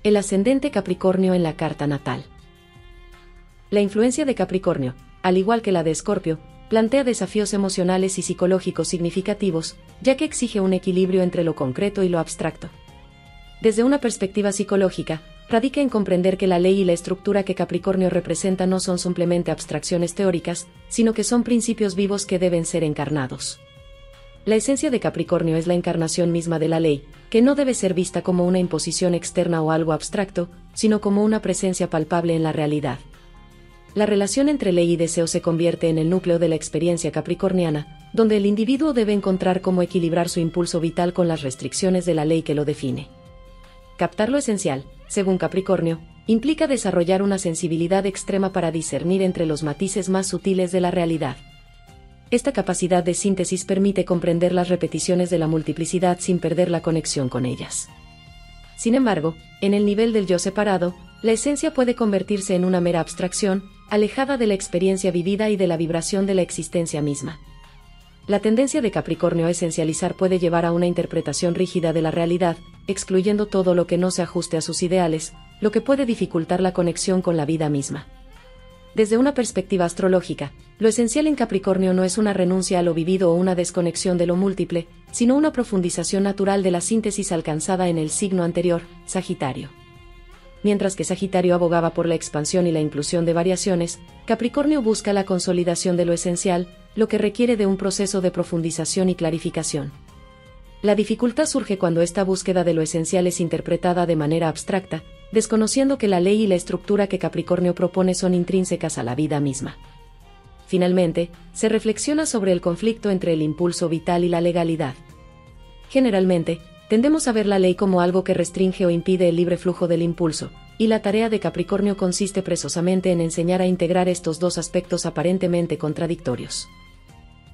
El ascendente Capricornio en la carta natal. La influencia de Capricornio, al igual que la de Escorpio, plantea desafíos emocionales y psicológicos significativos, ya que exige un equilibrio entre lo concreto y lo abstracto. Desde una perspectiva psicológica, radica en comprender que la ley y la estructura que Capricornio representa no son simplemente abstracciones teóricas, sino que son principios vivos que deben ser encarnados. La esencia de Capricornio es la encarnación misma de la ley, que no debe ser vista como una imposición externa o algo abstracto, sino como una presencia palpable en la realidad. La relación entre ley y deseo se convierte en el núcleo de la experiencia capricorniana, donde el individuo debe encontrar cómo equilibrar su impulso vital con las restricciones de la ley que lo define. Captar lo esencial, según Capricornio, implica desarrollar una sensibilidad extrema para discernir entre los matices más sutiles de la realidad. Esta capacidad de síntesis permite comprender las repeticiones de la multiplicidad sin perder la conexión con ellas. Sin embargo, en el nivel del yo separado, la esencia puede convertirse en una mera abstracción, alejada de la experiencia vivida y de la vibración de la existencia misma. La tendencia de Capricornio a esencializar puede llevar a una interpretación rígida de la realidad, excluyendo todo lo que no se ajuste a sus ideales, lo que puede dificultar la conexión con la vida misma. Desde una perspectiva astrológica, lo esencial en Capricornio no es una renuncia a lo vivido o una desconexión de lo múltiple, sino una profundización natural de la síntesis alcanzada en el signo anterior, Sagitario. Mientras que Sagitario abogaba por la expansión y la inclusión de variaciones, Capricornio busca la consolidación de lo esencial, lo que requiere de un proceso de profundización y clarificación. La dificultad surge cuando esta búsqueda de lo esencial es interpretada de manera abstracta, desconociendo que la ley y la estructura que Capricornio propone son intrínsecas a la vida misma. Finalmente, se reflexiona sobre el conflicto entre el impulso vital y la legalidad. Generalmente, tendemos a ver la ley como algo que restringe o impide el libre flujo del impulso, y la tarea de Capricornio consiste precisamente en enseñar a integrar estos dos aspectos aparentemente contradictorios.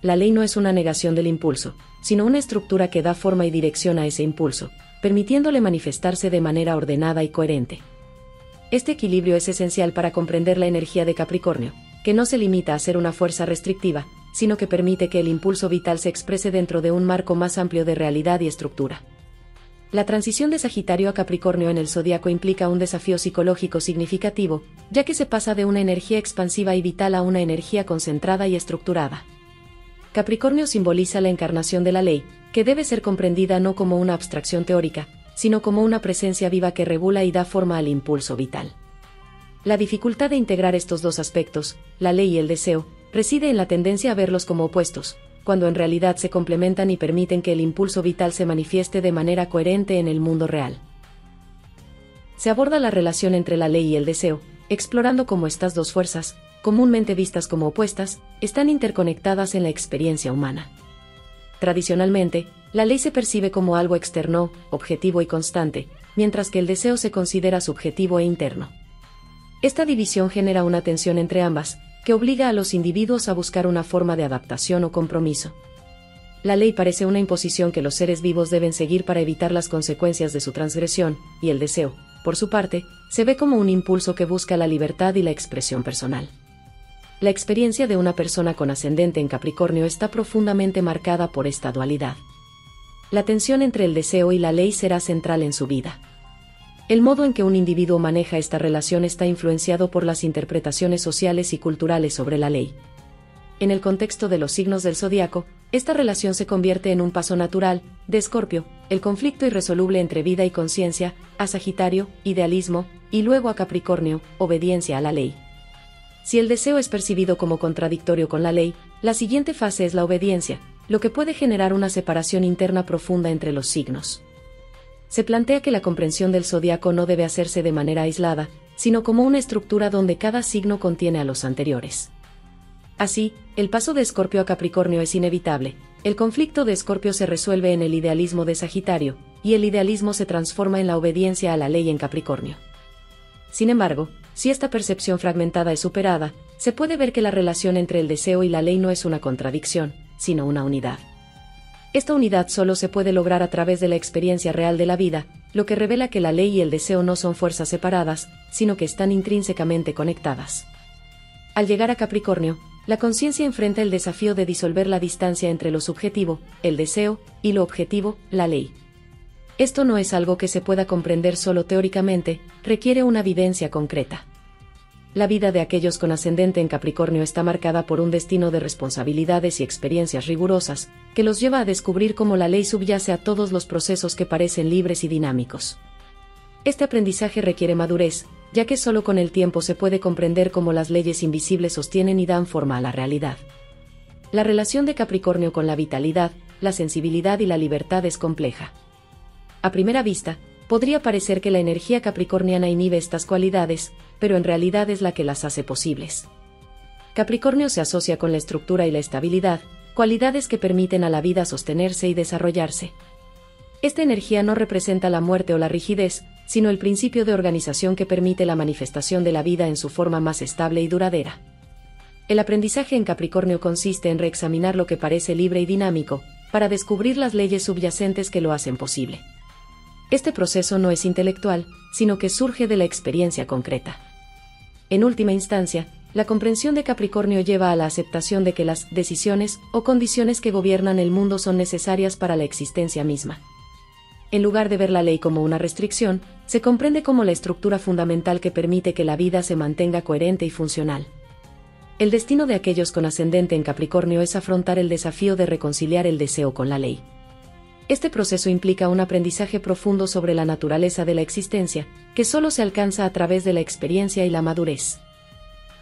La ley no es una negación del impulso, sino una estructura que da forma y dirección a ese impulso, permitiéndole manifestarse de manera ordenada y coherente. Este equilibrio es esencial para comprender la energía de Capricornio, que no se limita a ser una fuerza restrictiva, sino que permite que el impulso vital se exprese dentro de un marco más amplio de realidad y estructura. La transición de Sagitario a Capricornio en el zodiaco implica un desafío psicológico significativo, ya que se pasa de una energía expansiva y vital a una energía concentrada y estructurada. Capricornio simboliza la encarnación de la ley, que debe ser comprendida no como una abstracción teórica, sino como una presencia viva que regula y da forma al impulso vital. La dificultad de integrar estos dos aspectos, la ley y el deseo, reside en la tendencia a verlos como opuestos, cuando en realidad se complementan y permiten que el impulso vital se manifieste de manera coherente en el mundo real. Se aborda la relación entre la ley y el deseo, explorando cómo estas dos fuerzas, comúnmente vistas como opuestas, están interconectadas en la experiencia humana. Tradicionalmente, la ley se percibe como algo externo, objetivo y constante, mientras que el deseo se considera subjetivo e interno. Esta división genera una tensión entre ambas, que obliga a los individuos a buscar una forma de adaptación o compromiso. La ley parece una imposición que los seres vivos deben seguir para evitar las consecuencias de su transgresión, y el deseo, por su parte, se ve como un impulso que busca la libertad y la expresión personal. La experiencia de una persona con ascendente en Capricornio está profundamente marcada por esta dualidad. La tensión entre el deseo y la ley será central en su vida. El modo en que un individuo maneja esta relación está influenciado por las interpretaciones sociales y culturales sobre la ley. En el contexto de los signos del zodiaco, esta relación se convierte en un paso natural, de Escorpio, el conflicto irresoluble entre vida y conciencia, a Sagitario, idealismo, y luego a Capricornio, obediencia a la ley. Si el deseo es percibido como contradictorio con la ley, la siguiente fase es la obediencia, lo que puede generar una separación interna profunda entre los signos. Se plantea que la comprensión del zodiaco no debe hacerse de manera aislada, sino como una estructura donde cada signo contiene a los anteriores. Así, el paso de Escorpio a Capricornio es inevitable. El conflicto de Escorpio se resuelve en el idealismo de Sagitario, y el idealismo se transforma en la obediencia a la ley en Capricornio. Sin embargo, si esta percepción fragmentada es superada, se puede ver que la relación entre el deseo y la ley no es una contradicción, sino una unidad. Esta unidad solo se puede lograr a través de la experiencia real de la vida, lo que revela que la ley y el deseo no son fuerzas separadas, sino que están intrínsecamente conectadas. Al llegar a Capricornio, la conciencia enfrenta el desafío de disolver la distancia entre lo subjetivo, el deseo, y lo objetivo, la ley. Esto no es algo que se pueda comprender solo teóricamente, requiere una vivencia concreta. La vida de aquellos con ascendente en Capricornio está marcada por un destino de responsabilidades y experiencias rigurosas, que los lleva a descubrir cómo la ley subyace a todos los procesos que parecen libres y dinámicos. Este aprendizaje requiere madurez, ya que solo con el tiempo se puede comprender cómo las leyes invisibles sostienen y dan forma a la realidad. La relación de Capricornio con la vitalidad, la sensibilidad y la libertad es compleja. A primera vista, podría parecer que la energía capricorniana inhibe estas cualidades, pero en realidad es la que las hace posibles. Capricornio se asocia con la estructura y la estabilidad, cualidades que permiten a la vida sostenerse y desarrollarse. Esta energía no representa la muerte o la rigidez, sino el principio de organización que permite la manifestación de la vida en su forma más estable y duradera. El aprendizaje en Capricornio consiste en reexaminar lo que parece libre y dinámico, para descubrir las leyes subyacentes que lo hacen posible. Este proceso no es intelectual, sino que surge de la experiencia concreta. En última instancia, la comprensión de Capricornio lleva a la aceptación de que las decisiones o condiciones que gobiernan el mundo son necesarias para la existencia misma. En lugar de ver la ley como una restricción, se comprende como la estructura fundamental que permite que la vida se mantenga coherente y funcional. El destino de aquellos con ascendente en Capricornio es afrontar el desafío de reconciliar el deseo con la ley. Este proceso implica un aprendizaje profundo sobre la naturaleza de la existencia, que solo se alcanza a través de la experiencia y la madurez.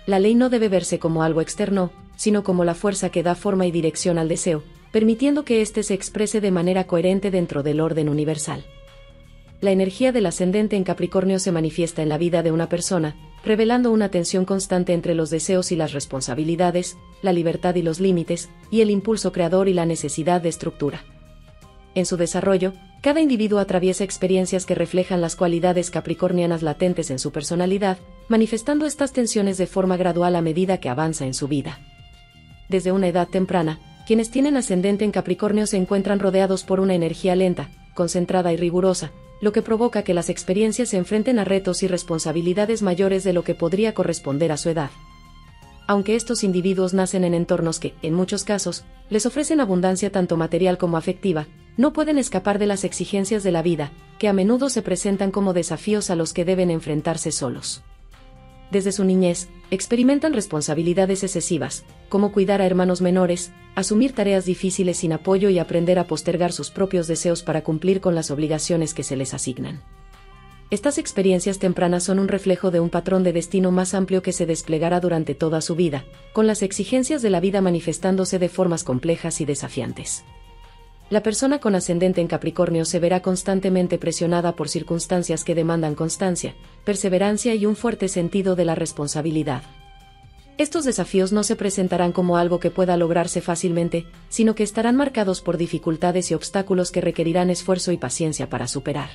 La ley no debe verse como algo externo, sino como la fuerza que da forma y dirección al deseo, permitiendo que éste se exprese de manera coherente dentro del orden universal. La energía del ascendente en Capricornio se manifiesta en la vida de una persona, revelando una tensión constante entre los deseos y las responsabilidades, la libertad y los límites, y el impulso creador y la necesidad de estructura. En su desarrollo, cada individuo atraviesa experiencias que reflejan las cualidades capricornianas latentes en su personalidad, manifestando estas tensiones de forma gradual a medida que avanza en su vida. Desde una edad temprana, quienes tienen ascendente en Capricornio se encuentran rodeados por una energía lenta, concentrada y rigurosa, lo que provoca que las experiencias se enfrenten a retos y responsabilidades mayores de lo que podría corresponder a su edad. Aunque estos individuos nacen en entornos que, en muchos casos, les ofrecen abundancia tanto material como afectiva, no pueden escapar de las exigencias de la vida, que a menudo se presentan como desafíos a los que deben enfrentarse solos. Desde su niñez, experimentan responsabilidades excesivas, como cuidar a hermanos menores, asumir tareas difíciles sin apoyo y aprender a postergar sus propios deseos para cumplir con las obligaciones que se les asignan. Estas experiencias tempranas son un reflejo de un patrón de destino más amplio que se desplegará durante toda su vida, con las exigencias de la vida manifestándose de formas complejas y desafiantes. La persona con ascendente en Capricornio se verá constantemente presionada por circunstancias que demandan constancia, perseverancia y un fuerte sentido de la responsabilidad. Estos desafíos no se presentarán como algo que pueda lograrse fácilmente, sino que estarán marcados por dificultades y obstáculos que requerirán esfuerzo y paciencia para superar.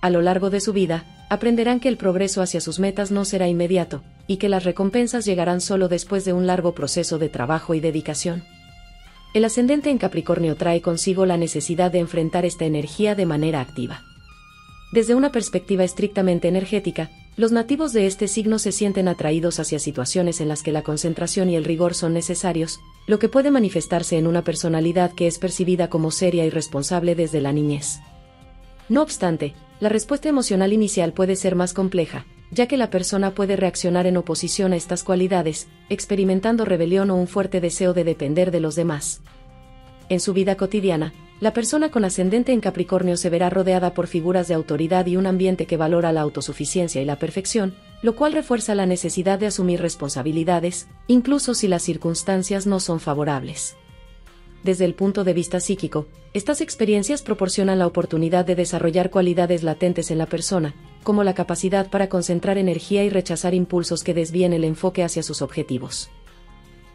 A lo largo de su vida, aprenderán que el progreso hacia sus metas no será inmediato, y que las recompensas llegarán solo después de un largo proceso de trabajo y dedicación. El ascendente en Capricornio trae consigo la necesidad de enfrentar esta energía de manera activa. Desde una perspectiva estrictamente energética, los nativos de este signo se sienten atraídos hacia situaciones en las que la concentración y el rigor son necesarios, lo que puede manifestarse en una personalidad que es percibida como seria y responsable desde la niñez. No obstante, la respuesta emocional inicial puede ser más compleja, ya que la persona puede reaccionar en oposición a estas cualidades, experimentando rebelión o un fuerte deseo de depender de los demás. En su vida cotidiana, la persona con ascendente en Capricornio se verá rodeada por figuras de autoridad y un ambiente que valora la autosuficiencia y la perfección, lo cual refuerza la necesidad de asumir responsabilidades, incluso si las circunstancias no son favorables. Desde el punto de vista psíquico, estas experiencias proporcionan la oportunidad de desarrollar cualidades latentes en la persona, como la capacidad para concentrar energía y rechazar impulsos que desvíen el enfoque hacia sus objetivos.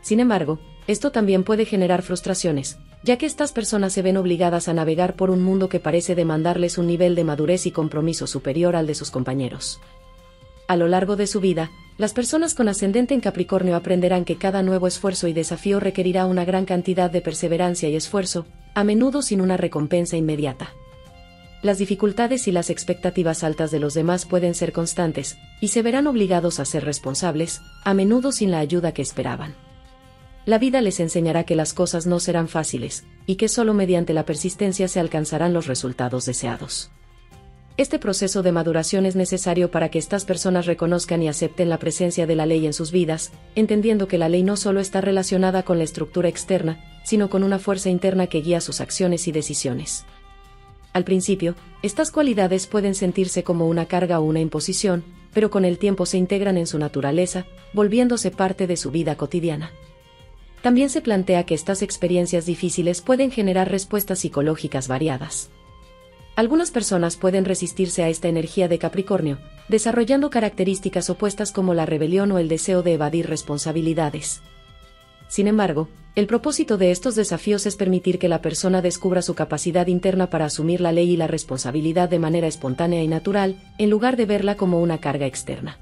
Sin embargo, esto también puede generar frustraciones, ya que estas personas se ven obligadas a navegar por un mundo que parece demandarles un nivel de madurez y compromiso superior al de sus compañeros. A lo largo de su vida, las personas con ascendente en Capricornio aprenderán que cada nuevo esfuerzo y desafío requerirá una gran cantidad de perseverancia y esfuerzo, a menudo sin una recompensa inmediata. Las dificultades y las expectativas altas de los demás pueden ser constantes, y se verán obligados a ser responsables, a menudo sin la ayuda que esperaban. la vida les enseñará que las cosas no serán fáciles, y que solo mediante la persistencia se alcanzarán los resultados deseados. Este proceso de maduración es necesario para que estas personas reconozcan y acepten la presencia de la ley en sus vidas, entendiendo que la ley no solo está relacionada con la estructura externa, sino con una fuerza interna que guía sus acciones y decisiones. Al principio, estas cualidades pueden sentirse como una carga o una imposición, pero con el tiempo se integran en su naturaleza, volviéndose parte de su vida cotidiana. También se plantea que estas experiencias difíciles pueden generar respuestas psicológicas variadas. Algunas personas pueden resistirse a esta energía de Capricornio, desarrollando características opuestas como la rebelión o el deseo de evadir responsabilidades. Sin embargo, el propósito de estos desafíos es permitir que la persona descubra su capacidad interna para asumir la ley y la responsabilidad de manera espontánea y natural, en lugar de verla como una carga externa.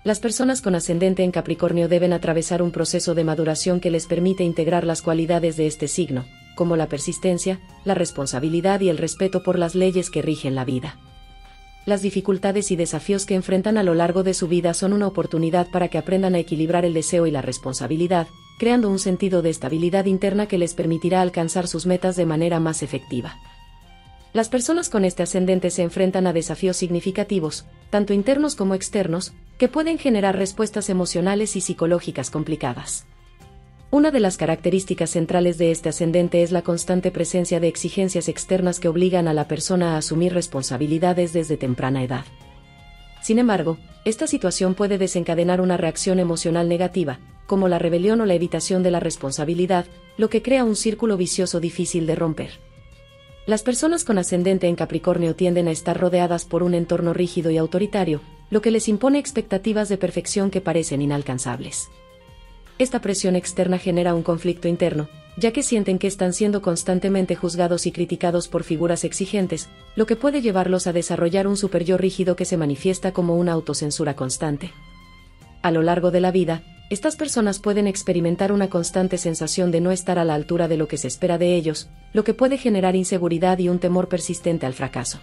Las personas con ascendente en Capricornio deben atravesar un proceso de maduración que les permite integrar las cualidades de este signo, como la persistencia, la responsabilidad y el respeto por las leyes que rigen la vida. Las dificultades y desafíos que enfrentan a lo largo de su vida son una oportunidad para que aprendan a equilibrar el deseo y la responsabilidad, creando un sentido de estabilidad interna que les permitirá alcanzar sus metas de manera más efectiva. Las personas con este ascendente se enfrentan a desafíos significativos, tanto internos como externos, que pueden generar respuestas emocionales y psicológicas complicadas. Una de las características centrales de este ascendente es la constante presencia de exigencias externas que obligan a la persona a asumir responsabilidades desde temprana edad. Sin embargo, esta situación puede desencadenar una reacción emocional negativa, como la rebelión o la evitación de la responsabilidad, lo que crea un círculo vicioso difícil de romper. Las personas con ascendente en Capricornio tienden a estar rodeadas por un entorno rígido y autoritario, lo que les impone expectativas de perfección que parecen inalcanzables. Esta presión externa genera un conflicto interno, ya que sienten que están siendo constantemente juzgados y criticados por figuras exigentes, lo que puede llevarlos a desarrollar un superyo rígido que se manifiesta como una autocensura constante. A lo largo de la vida, estas personas pueden experimentar una constante sensación de no estar a la altura de lo que se espera de ellos, lo que puede generar inseguridad y un temor persistente al fracaso.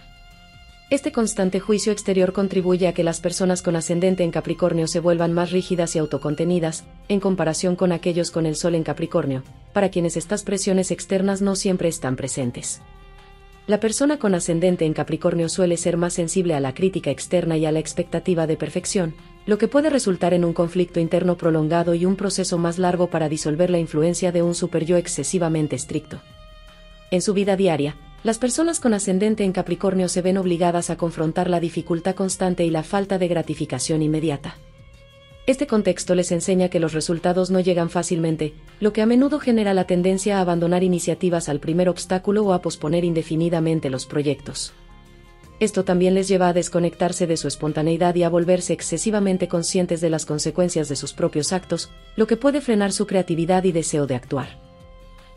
Este constante juicio exterior contribuye a que las personas con ascendente en Capricornio se vuelvan más rígidas y autocontenidas, en comparación con aquellos con el Sol en Capricornio, para quienes estas presiones externas no siempre están presentes. La persona con ascendente en Capricornio suele ser más sensible a la crítica externa y a la expectativa de perfección, lo que puede resultar en un conflicto interno prolongado y un proceso más largo para disolver la influencia de un superyo excesivamente estricto. En su vida diaria, las personas con ascendente en Capricornio se ven obligadas a confrontar la dificultad constante y la falta de gratificación inmediata. Este contexto les enseña que los resultados no llegan fácilmente, lo que a menudo genera la tendencia a abandonar iniciativas al primer obstáculo o a posponer indefinidamente los proyectos. Esto también les lleva a desconectarse de su espontaneidad y a volverse excesivamente conscientes de las consecuencias de sus propios actos, lo que puede frenar su creatividad y deseo de actuar.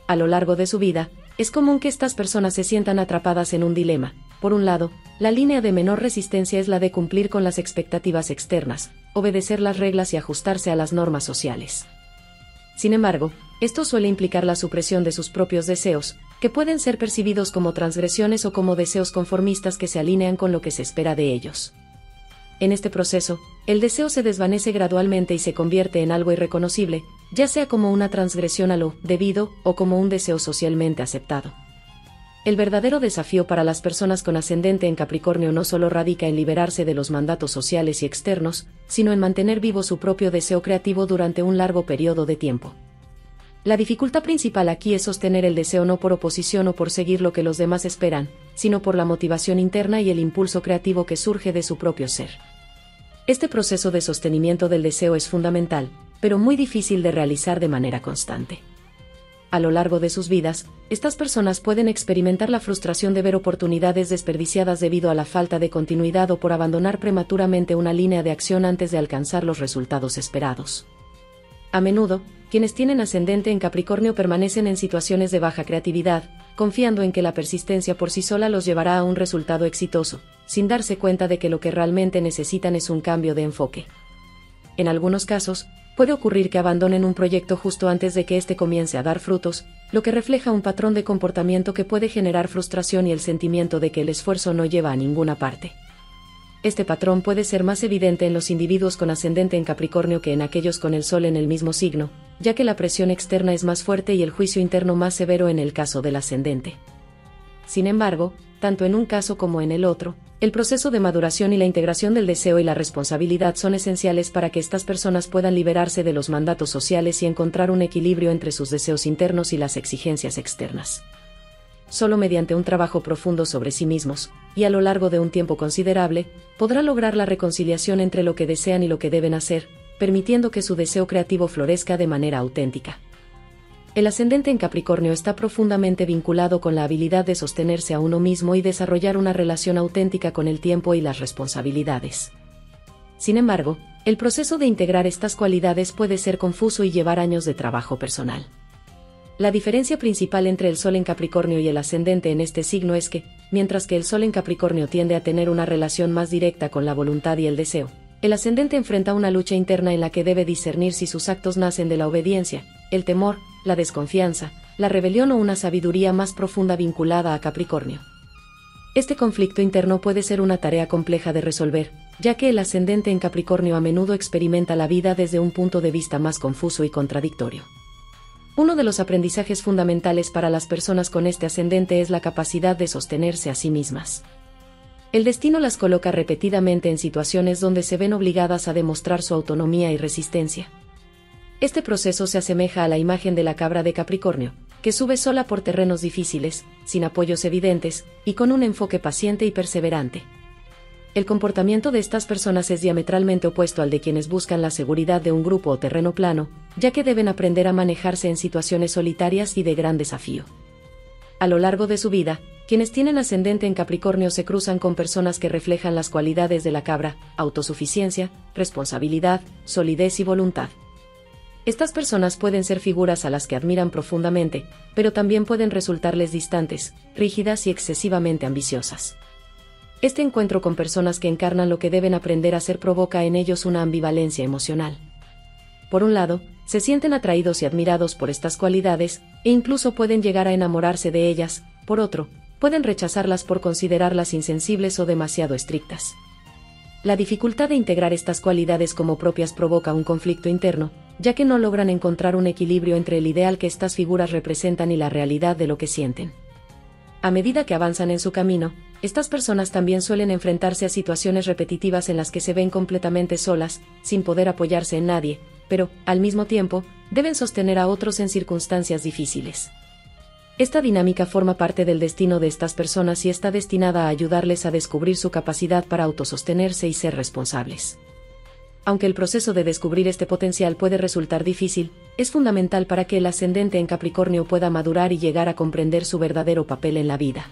A lo largo de su vida, es común que estas personas se sientan atrapadas en un dilema. Por un lado, la línea de menor resistencia es la de cumplir con las expectativas externas, obedecer las reglas y ajustarse a las normas sociales. Sin embargo, esto suele implicar la supresión de sus propios deseos, que pueden ser percibidos como transgresiones o como deseos conformistas que se alinean con lo que se espera de ellos. En este proceso, el deseo se desvanece gradualmente y se convierte en algo irreconocible, ya sea como una transgresión a lo debido o como un deseo socialmente aceptado. El verdadero desafío para las personas con ascendente en Capricornio no solo radica en liberarse de los mandatos sociales y externos, sino en mantener vivo su propio deseo creativo durante un largo periodo de tiempo. La dificultad principal aquí es sostener el deseo no por oposición o por seguir lo que los demás esperan, sino por la motivación interna y el impulso creativo que surge de su propio ser. Este proceso de sostenimiento del deseo es fundamental, pero muy difícil de realizar de manera constante. A lo largo de sus vidas, estas personas pueden experimentar la frustración de ver oportunidades desperdiciadas debido a la falta de continuidad o por abandonar prematuramente una línea de acción antes de alcanzar los resultados esperados. A menudo, quienes tienen ascendente en Capricornio permanecen en situaciones de baja creatividad, confiando en que la persistencia por sí sola los llevará a un resultado exitoso, sin darse cuenta de que lo que realmente necesitan es un cambio de enfoque. En algunos casos, puede ocurrir que abandonen un proyecto justo antes de que éste comience a dar frutos, lo que refleja un patrón de comportamiento que puede generar frustración y el sentimiento de que el esfuerzo no lleva a ninguna parte. Este patrón puede ser más evidente en los individuos con ascendente en Capricornio que en aquellos con el Sol en el mismo signo, ya que la presión externa es más fuerte y el juicio interno más severo en el caso del ascendente. Sin embargo, tanto en un caso como en el otro, el proceso de maduración y la integración del deseo y la responsabilidad son esenciales para que estas personas puedan liberarse de los mandatos sociales y encontrar un equilibrio entre sus deseos internos y las exigencias externas. Solo mediante un trabajo profundo sobre sí mismos, y a lo largo de un tiempo considerable, podrán lograr la reconciliación entre lo que desean y lo que deben hacer, permitiendo que su deseo creativo florezca de manera auténtica. El ascendente en Capricornio está profundamente vinculado con la habilidad de sostenerse a uno mismo y desarrollar una relación auténtica con el tiempo y las responsabilidades. Sin embargo, el proceso de integrar estas cualidades puede ser confuso y llevar años de trabajo personal. La diferencia principal entre el Sol en Capricornio y el ascendente en este signo es que, mientras que el Sol en Capricornio tiende a tener una relación más directa con la voluntad y el deseo, el ascendente enfrenta una lucha interna en la que debe discernir si sus actos nacen de la obediencia, el temor, la desconfianza, la rebelión o una sabiduría más profunda vinculada a Capricornio. Este conflicto interno puede ser una tarea compleja de resolver, ya que el ascendente en Capricornio a menudo experimenta la vida desde un punto de vista más confuso y contradictorio. Uno de los aprendizajes fundamentales para las personas con este ascendente es la capacidad de sostenerse a sí mismas. El destino las coloca repetidamente en situaciones donde se ven obligadas a demostrar su autonomía y resistencia. Este proceso se asemeja a la imagen de la cabra de Capricornio, que sube sola por terrenos difíciles, sin apoyos evidentes, y con un enfoque paciente y perseverante. El comportamiento de estas personas es diametralmente opuesto al de quienes buscan la seguridad de un grupo o terreno plano, ya que deben aprender a manejarse en situaciones solitarias y de gran desafío. A lo largo de su vida, quienes tienen ascendente en Capricornio se cruzan con personas que reflejan las cualidades de la cabra: autosuficiencia, responsabilidad, solidez y voluntad. Estas personas pueden ser figuras a las que admiran profundamente, pero también pueden resultarles distantes, rígidas y excesivamente ambiciosas. Este encuentro con personas que encarnan lo que deben aprender a ser provoca en ellos una ambivalencia emocional. Por un lado, se sienten atraídos y admirados por estas cualidades, e incluso pueden llegar a enamorarse de ellas; por otro, pueden rechazarlas por considerarlas insensibles o demasiado estrictas. La dificultad de integrar estas cualidades como propias provoca un conflicto interno, ya que no logran encontrar un equilibrio entre el ideal que estas figuras representan y la realidad de lo que sienten. A medida que avanzan en su camino, estas personas también suelen enfrentarse a situaciones repetitivas en las que se ven completamente solas, sin poder apoyarse en nadie, pero, al mismo tiempo, deben sostener a otros en circunstancias difíciles. Esta dinámica forma parte del destino de estas personas y está destinada a ayudarles a descubrir su capacidad para autosostenerse y ser responsables. Aunque el proceso de descubrir este potencial puede resultar difícil, es fundamental para que el ascendente en Capricornio pueda madurar y llegar a comprender su verdadero papel en la vida.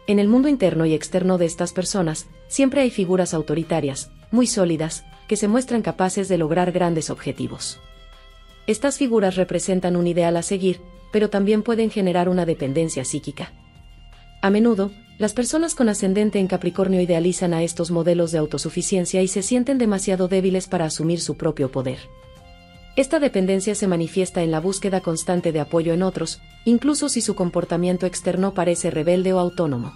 En el mundo interno y externo de estas personas, siempre hay figuras autoritarias, muy sólidas, que se muestran capaces de lograr grandes objetivos. Estas figuras representan un ideal a seguir, pero también pueden generar una dependencia psíquica. A menudo, las personas con ascendente en Capricornio idealizan a estos modelos de autosuficiencia y se sienten demasiado débiles para asumir su propio poder. Esta dependencia se manifiesta en la búsqueda constante de apoyo en otros, incluso si su comportamiento externo parece rebelde o autónomo.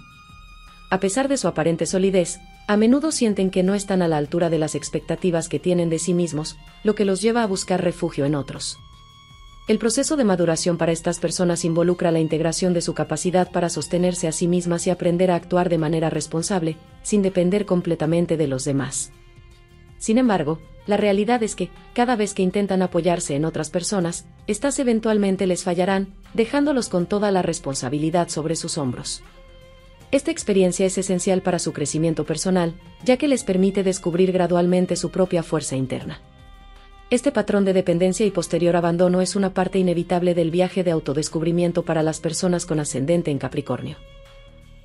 A pesar de su aparente solidez, a menudo sienten que no están a la altura de las expectativas que tienen de sí mismos, lo que los lleva a buscar refugio en otros. El proceso de maduración para estas personas involucra la integración de su capacidad para sostenerse a sí mismas y aprender a actuar de manera responsable, sin depender completamente de los demás. Sin embargo, la realidad es que, cada vez que intentan apoyarse en otras personas, éstas eventualmente les fallarán, dejándolos con toda la responsabilidad sobre sus hombros. Esta experiencia es esencial para su crecimiento personal, ya que les permite descubrir gradualmente su propia fuerza interna. Este patrón de dependencia y posterior abandono es una parte inevitable del viaje de autodescubrimiento para las personas con ascendente en Capricornio.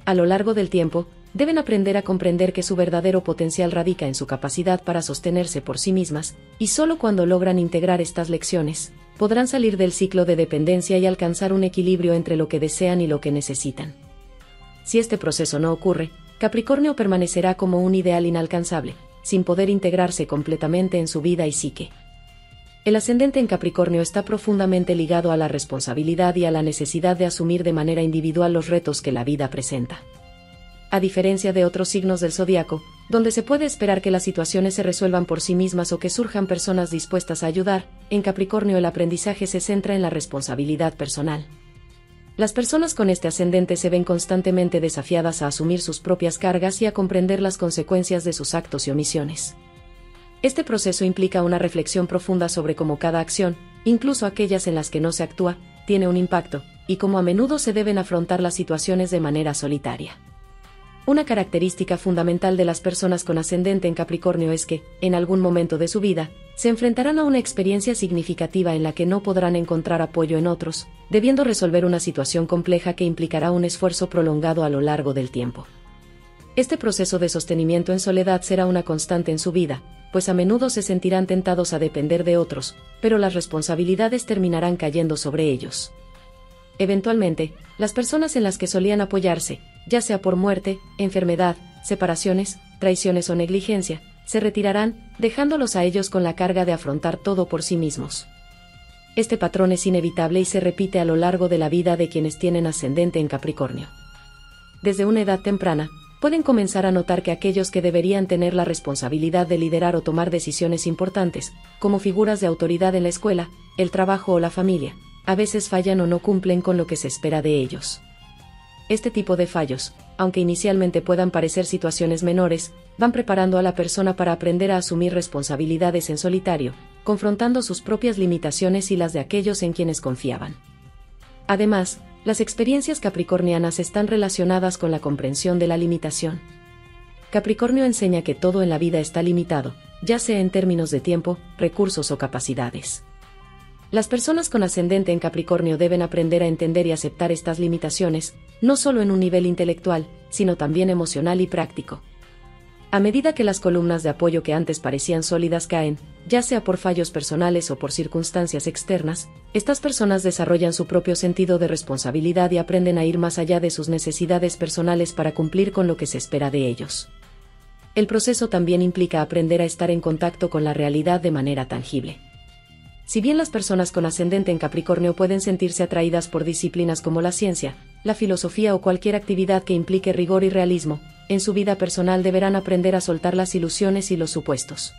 A lo largo del tiempo, deben aprender a comprender que su verdadero potencial radica en su capacidad para sostenerse por sí mismas, y solo cuando logran integrar estas lecciones, podrán salir del ciclo de dependencia y alcanzar un equilibrio entre lo que desean y lo que necesitan. Si este proceso no ocurre, Capricornio permanecerá como un ideal inalcanzable, sin poder integrarse completamente en su vida y psique. El ascendente en Capricornio está profundamente ligado a la responsabilidad y a la necesidad de asumir de manera individual los retos que la vida presenta. A diferencia de otros signos del zodiaco, donde se puede esperar que las situaciones se resuelvan por sí mismas o que surjan personas dispuestas a ayudar. En Capricornio el aprendizaje se centra en la responsabilidad personal. Las personas con este ascendente se ven constantemente desafiadas a asumir sus propias cargas y a comprender las consecuencias de sus actos y omisiones. Este proceso implica una reflexión profunda sobre cómo cada acción, incluso aquellas en las que no se actúa, tiene un impacto, y cómo a menudo se deben afrontar las situaciones de manera solitaria. Una característica fundamental de las personas con ascendente en Capricornio es que, en algún momento de su vida, se enfrentarán a una experiencia significativa en la que no podrán encontrar apoyo en otros, debiendo resolver una situación compleja que implicará un esfuerzo prolongado a lo largo del tiempo. Este proceso de sostenimiento en soledad será una constante en su vida, pues a menudo se sentirán tentados a depender de otros, pero las responsabilidades terminarán cayendo sobre ellos. Eventualmente, las personas en las que solían apoyarse, ya sea por muerte, enfermedad, separaciones, traiciones o negligencia, se retirarán, dejándolos a ellos con la carga de afrontar todo por sí mismos. Este patrón es inevitable y se repite a lo largo de la vida de quienes tienen ascendente en Capricornio. Desde una edad temprana, pueden comenzar a notar que aquellos que deberían tener la responsabilidad de liderar o tomar decisiones importantes, como figuras de autoridad en la escuela, el trabajo o la familia, a veces fallan o no cumplen con lo que se espera de ellos. Este tipo de fallos, aunque inicialmente puedan parecer situaciones menores, van preparando a la persona para aprender a asumir responsabilidades en solitario, confrontando sus propias limitaciones y las de aquellos en quienes confiaban. Además, las experiencias capricornianas están relacionadas con la comprensión de la limitación. Capricornio enseña que todo en la vida está limitado, ya sea en términos de tiempo, recursos o capacidades. Las personas con ascendente en Capricornio deben aprender a entender y aceptar estas limitaciones, no solo en un nivel intelectual, sino también emocional y práctico. A medida que las columnas de apoyo que antes parecían sólidas caen, ya sea por fallos personales o por circunstancias externas, estas personas desarrollan su propio sentido de responsabilidad y aprenden a ir más allá de sus necesidades personales para cumplir con lo que se espera de ellos. El proceso también implica aprender a estar en contacto con la realidad de manera tangible. Si bien las personas con ascendente en Capricornio pueden sentirse atraídas por disciplinas como la ciencia, la filosofía o cualquier actividad que implique rigor y realismo, en su vida personal deberán aprender a soltar las ilusiones y los supuestos.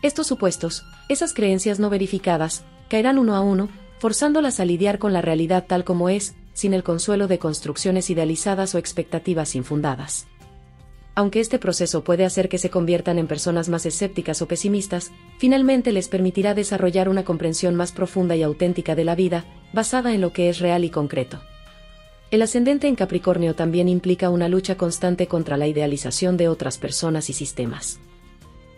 Estos supuestos, esas creencias no verificadas, caerán uno a uno, forzándolas a lidiar con la realidad tal como es, sin el consuelo de construcciones idealizadas o expectativas infundadas. Aunque este proceso puede hacer que se conviertan en personas más escépticas o pesimistas, finalmente les permitirá desarrollar una comprensión más profunda y auténtica de la vida, basada en lo que es real y concreto. El ascendente en Capricornio también implica una lucha constante contra la idealización de otras personas y sistemas.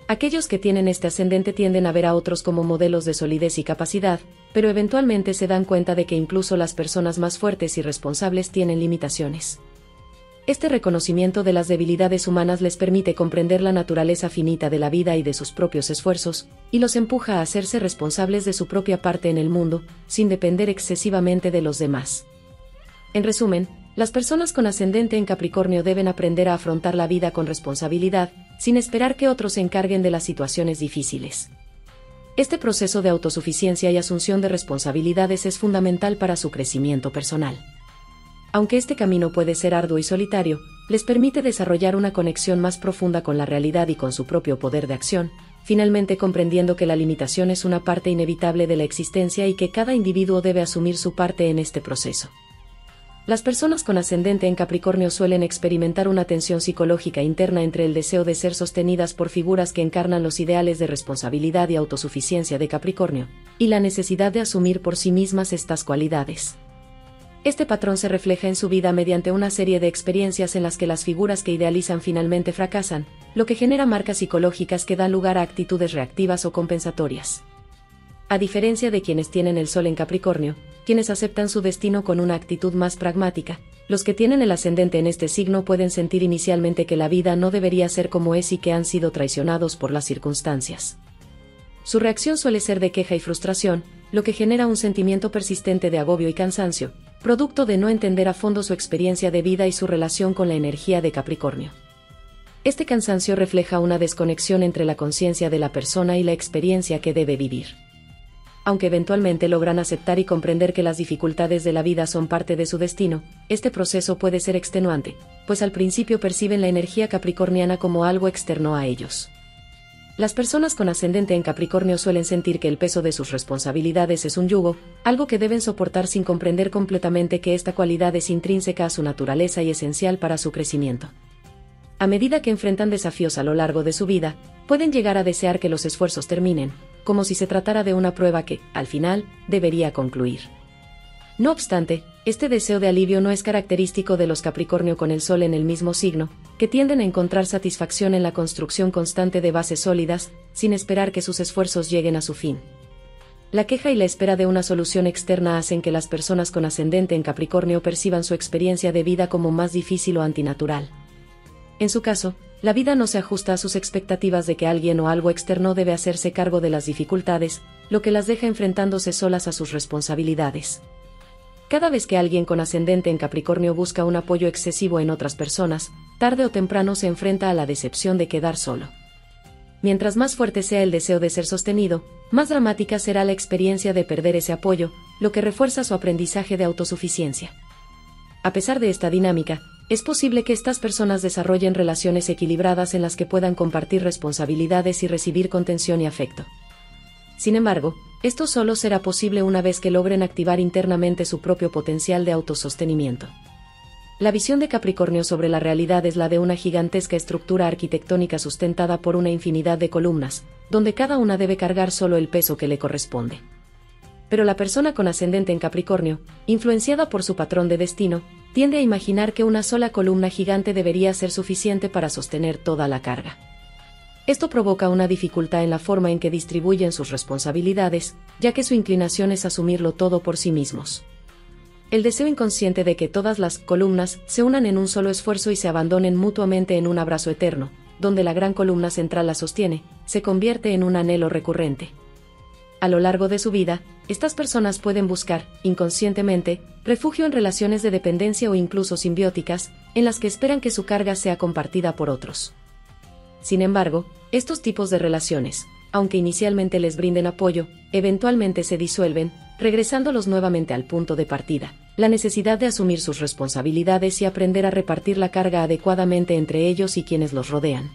Aquellos que tienen este ascendente tienden a ver a otros como modelos de solidez y capacidad, pero eventualmente se dan cuenta de que incluso las personas más fuertes y responsables tienen limitaciones. Este reconocimiento de las debilidades humanas les permite comprender la naturaleza finita de la vida y de sus propios esfuerzos, y los empuja a hacerse responsables de su propia parte en el mundo, sin depender excesivamente de los demás. En resumen, las personas con ascendente en Capricornio deben aprender a afrontar la vida con responsabilidad, sin esperar que otros se encarguen de las situaciones difíciles. Este proceso de autosuficiencia y asunción de responsabilidades es fundamental para su crecimiento personal. Aunque este camino puede ser arduo y solitario, les permite desarrollar una conexión más profunda con la realidad y con su propio poder de acción, finalmente comprendiendo que la limitación es una parte inevitable de la existencia y que cada individuo debe asumir su parte en este proceso. Las personas con ascendente en Capricornio suelen experimentar una tensión psicológica interna entre el deseo de ser sostenidas por figuras que encarnan los ideales de responsabilidad y autosuficiencia de Capricornio, y la necesidad de asumir por sí mismas estas cualidades. Este patrón se refleja en su vida mediante una serie de experiencias en las que las figuras que idealizan finalmente fracasan, lo que genera marcas psicológicas que dan lugar a actitudes reactivas o compensatorias. A diferencia de quienes tienen el Sol en Capricornio, quienes aceptan su destino con una actitud más pragmática, los que tienen el ascendente en este signo pueden sentir inicialmente que la vida no debería ser como es y que han sido traicionados por las circunstancias. Su reacción suele ser de queja y frustración, lo que genera un sentimiento persistente de agobio y cansancio, producto de no entender a fondo su experiencia de vida y su relación con la energía de Capricornio. Este cansancio refleja una desconexión entre la conciencia de la persona y la experiencia que debe vivir. Aunque eventualmente logran aceptar y comprender que las dificultades de la vida son parte de su destino, este proceso puede ser extenuante, pues al principio perciben la energía capricorniana como algo externo a ellos. Las personas con ascendente en Capricornio suelen sentir que el peso de sus responsabilidades es un yugo, algo que deben soportar sin comprender completamente que esta cualidad es intrínseca a su naturaleza y esencial para su crecimiento. A medida que enfrentan desafíos a lo largo de su vida, pueden llegar a desear que los esfuerzos terminen, como si se tratara de una prueba que, al final, debería concluir. No obstante, este deseo de alivio no es característico de los Capricornio con el Sol en el mismo signo, que tienden a encontrar satisfacción en la construcción constante de bases sólidas, sin esperar que sus esfuerzos lleguen a su fin. La queja y la espera de una solución externa hacen que las personas con ascendente en Capricornio perciban su experiencia de vida como más difícil o antinatural. En su caso, la vida no se ajusta a sus expectativas de que alguien o algo externo debe hacerse cargo de las dificultades, lo que las deja enfrentándose solas a sus responsabilidades. Cada vez que alguien con ascendente en Capricornio busca un apoyo excesivo en otras personas, tarde o temprano se enfrenta a la decepción de quedar solo. Mientras más fuerte sea el deseo de ser sostenido, más dramática será la experiencia de perder ese apoyo, lo que refuerza su aprendizaje de autosuficiencia. A pesar de esta dinámica, es posible que estas personas desarrollen relaciones equilibradas en las que puedan compartir responsabilidades y recibir contención y afecto. Sin embargo, esto solo será posible una vez que logren activar internamente su propio potencial de autosostenimiento. La visión de Capricornio sobre la realidad es la de una gigantesca estructura arquitectónica sustentada por una infinidad de columnas, donde cada una debe cargar solo el peso que le corresponde. Pero la persona con ascendente en Capricornio, influenciada por su patrón de destino, tiende a imaginar que una sola columna gigante debería ser suficiente para sostener toda la carga. Esto provoca una dificultad en la forma en que distribuyen sus responsabilidades, ya que su inclinación es asumirlo todo por sí mismos. El deseo inconsciente de que todas las columnas se unan en un solo esfuerzo y se abandonen mutuamente en un abrazo eterno, donde la gran columna central la sostiene, se convierte en un anhelo recurrente. A lo largo de su vida, estas personas pueden buscar, inconscientemente, refugio en relaciones de dependencia o incluso simbióticas, en las que esperan que su carga sea compartida por otros. Sin embargo, estos tipos de relaciones, aunque inicialmente les brinden apoyo, eventualmente se disuelven, regresándolos nuevamente al punto de partida, la necesidad de asumir sus responsabilidades y aprender a repartir la carga adecuadamente entre ellos y quienes los rodean.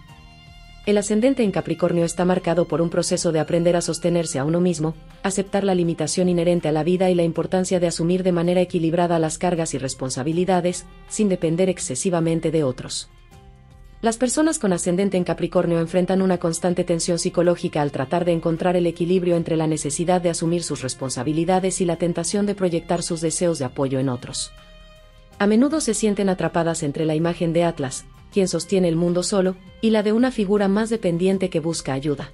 El ascendente en Capricornio está marcado por un proceso de aprender a sostenerse a uno mismo, aceptar la limitación inherente a la vida y la importancia de asumir de manera equilibrada las cargas y responsabilidades, sin depender excesivamente de otros. Las personas con ascendente en Capricornio enfrentan una constante tensión psicológica al tratar de encontrar el equilibrio entre la necesidad de asumir sus responsabilidades y la tentación de proyectar sus deseos de apoyo en otros. A menudo se sienten atrapadas entre la imagen de Atlas, quien sostiene el mundo solo, y la de una figura más dependiente que busca ayuda.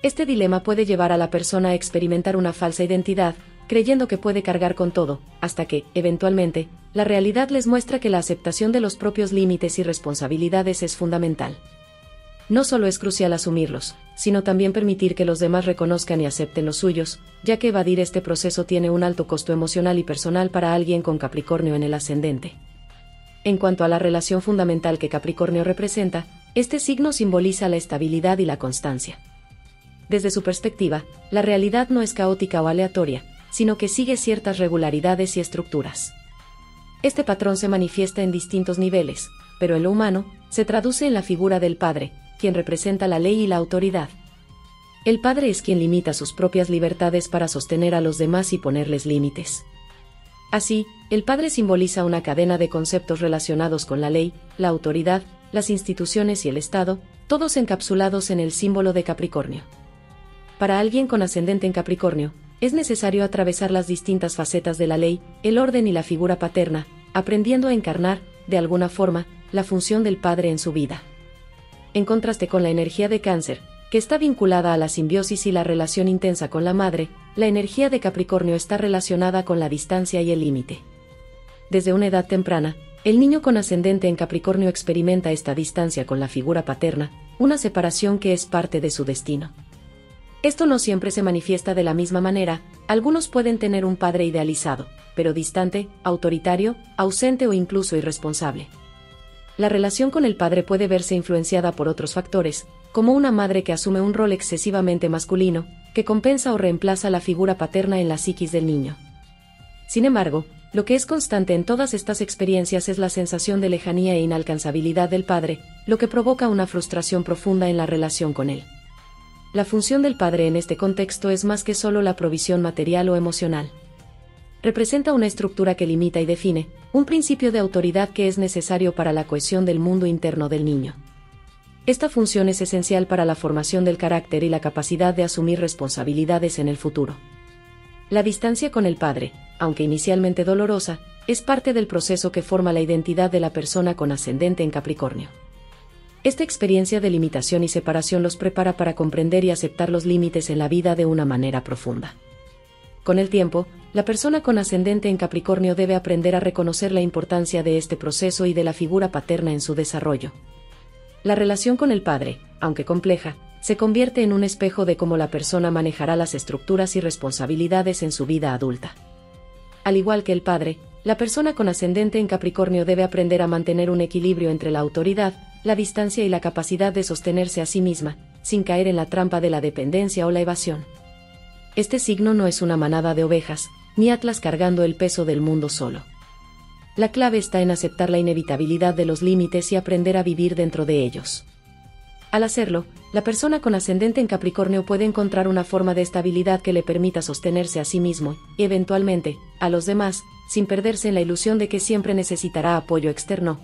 Este dilema puede llevar a la persona a experimentar una falsa identidad, creyendo que puede cargar con todo, hasta que, eventualmente, la realidad les muestra que la aceptación de los propios límites y responsabilidades es fundamental. No solo es crucial asumirlos, sino también permitir que los demás reconozcan y acepten los suyos, ya que evadir este proceso tiene un alto costo emocional y personal para alguien con Capricornio en el ascendente. En cuanto a la relación fundamental que Capricornio representa, este signo simboliza la estabilidad y la constancia. Desde su perspectiva, la realidad no es caótica o aleatoria, sino que sigue ciertas regularidades y estructuras. Este patrón se manifiesta en distintos niveles, pero en lo humano, se traduce en la figura del padre, quien representa la ley y la autoridad. El padre es quien limita sus propias libertades para sostener a los demás y ponerles límites. Así, el padre simboliza una cadena de conceptos relacionados con la ley, la autoridad, las instituciones y el Estado, todos encapsulados en el símbolo de Capricornio. Para alguien con ascendente en Capricornio, es necesario atravesar las distintas facetas de la ley, el orden y la figura paterna, aprendiendo a encarnar, de alguna forma, la función del padre en su vida. En contraste con la energía de Cáncer, que está vinculada a la simbiosis y la relación intensa con la madre, la energía de Capricornio está relacionada con la distancia y el límite. Desde una edad temprana, el niño con ascendente en Capricornio experimenta esta distancia con la figura paterna, una separación que es parte de su destino. Esto no siempre se manifiesta de la misma manera, algunos pueden tener un padre idealizado, pero distante, autoritario, ausente o incluso irresponsable. La relación con el padre puede verse influenciada por otros factores, como una madre que asume un rol excesivamente masculino, que compensa o reemplaza la figura paterna en la psiquis del niño. Sin embargo, lo que es constante en todas estas experiencias es la sensación de lejanía e inalcanzabilidad del padre, lo que provoca una frustración profunda en la relación con él. La función del padre en este contexto es más que solo la provisión material o emocional. Representa una estructura que limita y define, un principio de autoridad que es necesario para la cohesión del mundo interno del niño. Esta función es esencial para la formación del carácter y la capacidad de asumir responsabilidades en el futuro. La distancia con el padre, aunque inicialmente dolorosa, es parte del proceso que forma la identidad de la persona con ascendente en Capricornio. Esta experiencia de limitación y separación los prepara para comprender y aceptar los límites en la vida de una manera profunda. Con el tiempo, la persona con ascendente en Capricornio debe aprender a reconocer la importancia de este proceso y de la figura paterna en su desarrollo. La relación con el padre, aunque compleja, se convierte en un espejo de cómo la persona manejará las estructuras y responsabilidades en su vida adulta. Al igual que el padre, la persona con ascendente en Capricornio debe aprender a mantener un equilibrio entre la autoridad, la distancia y la capacidad de sostenerse a sí misma, sin caer en la trampa de la dependencia o la evasión. Este signo no es una manada de ovejas, ni Atlas cargando el peso del mundo solo. La clave está en aceptar la inevitabilidad de los límites y aprender a vivir dentro de ellos. Al hacerlo, la persona con ascendente en Capricornio puede encontrar una forma de estabilidad que le permita sostenerse a sí mismo, y eventualmente, a los demás, sin perderse en la ilusión de que siempre necesitará apoyo externo.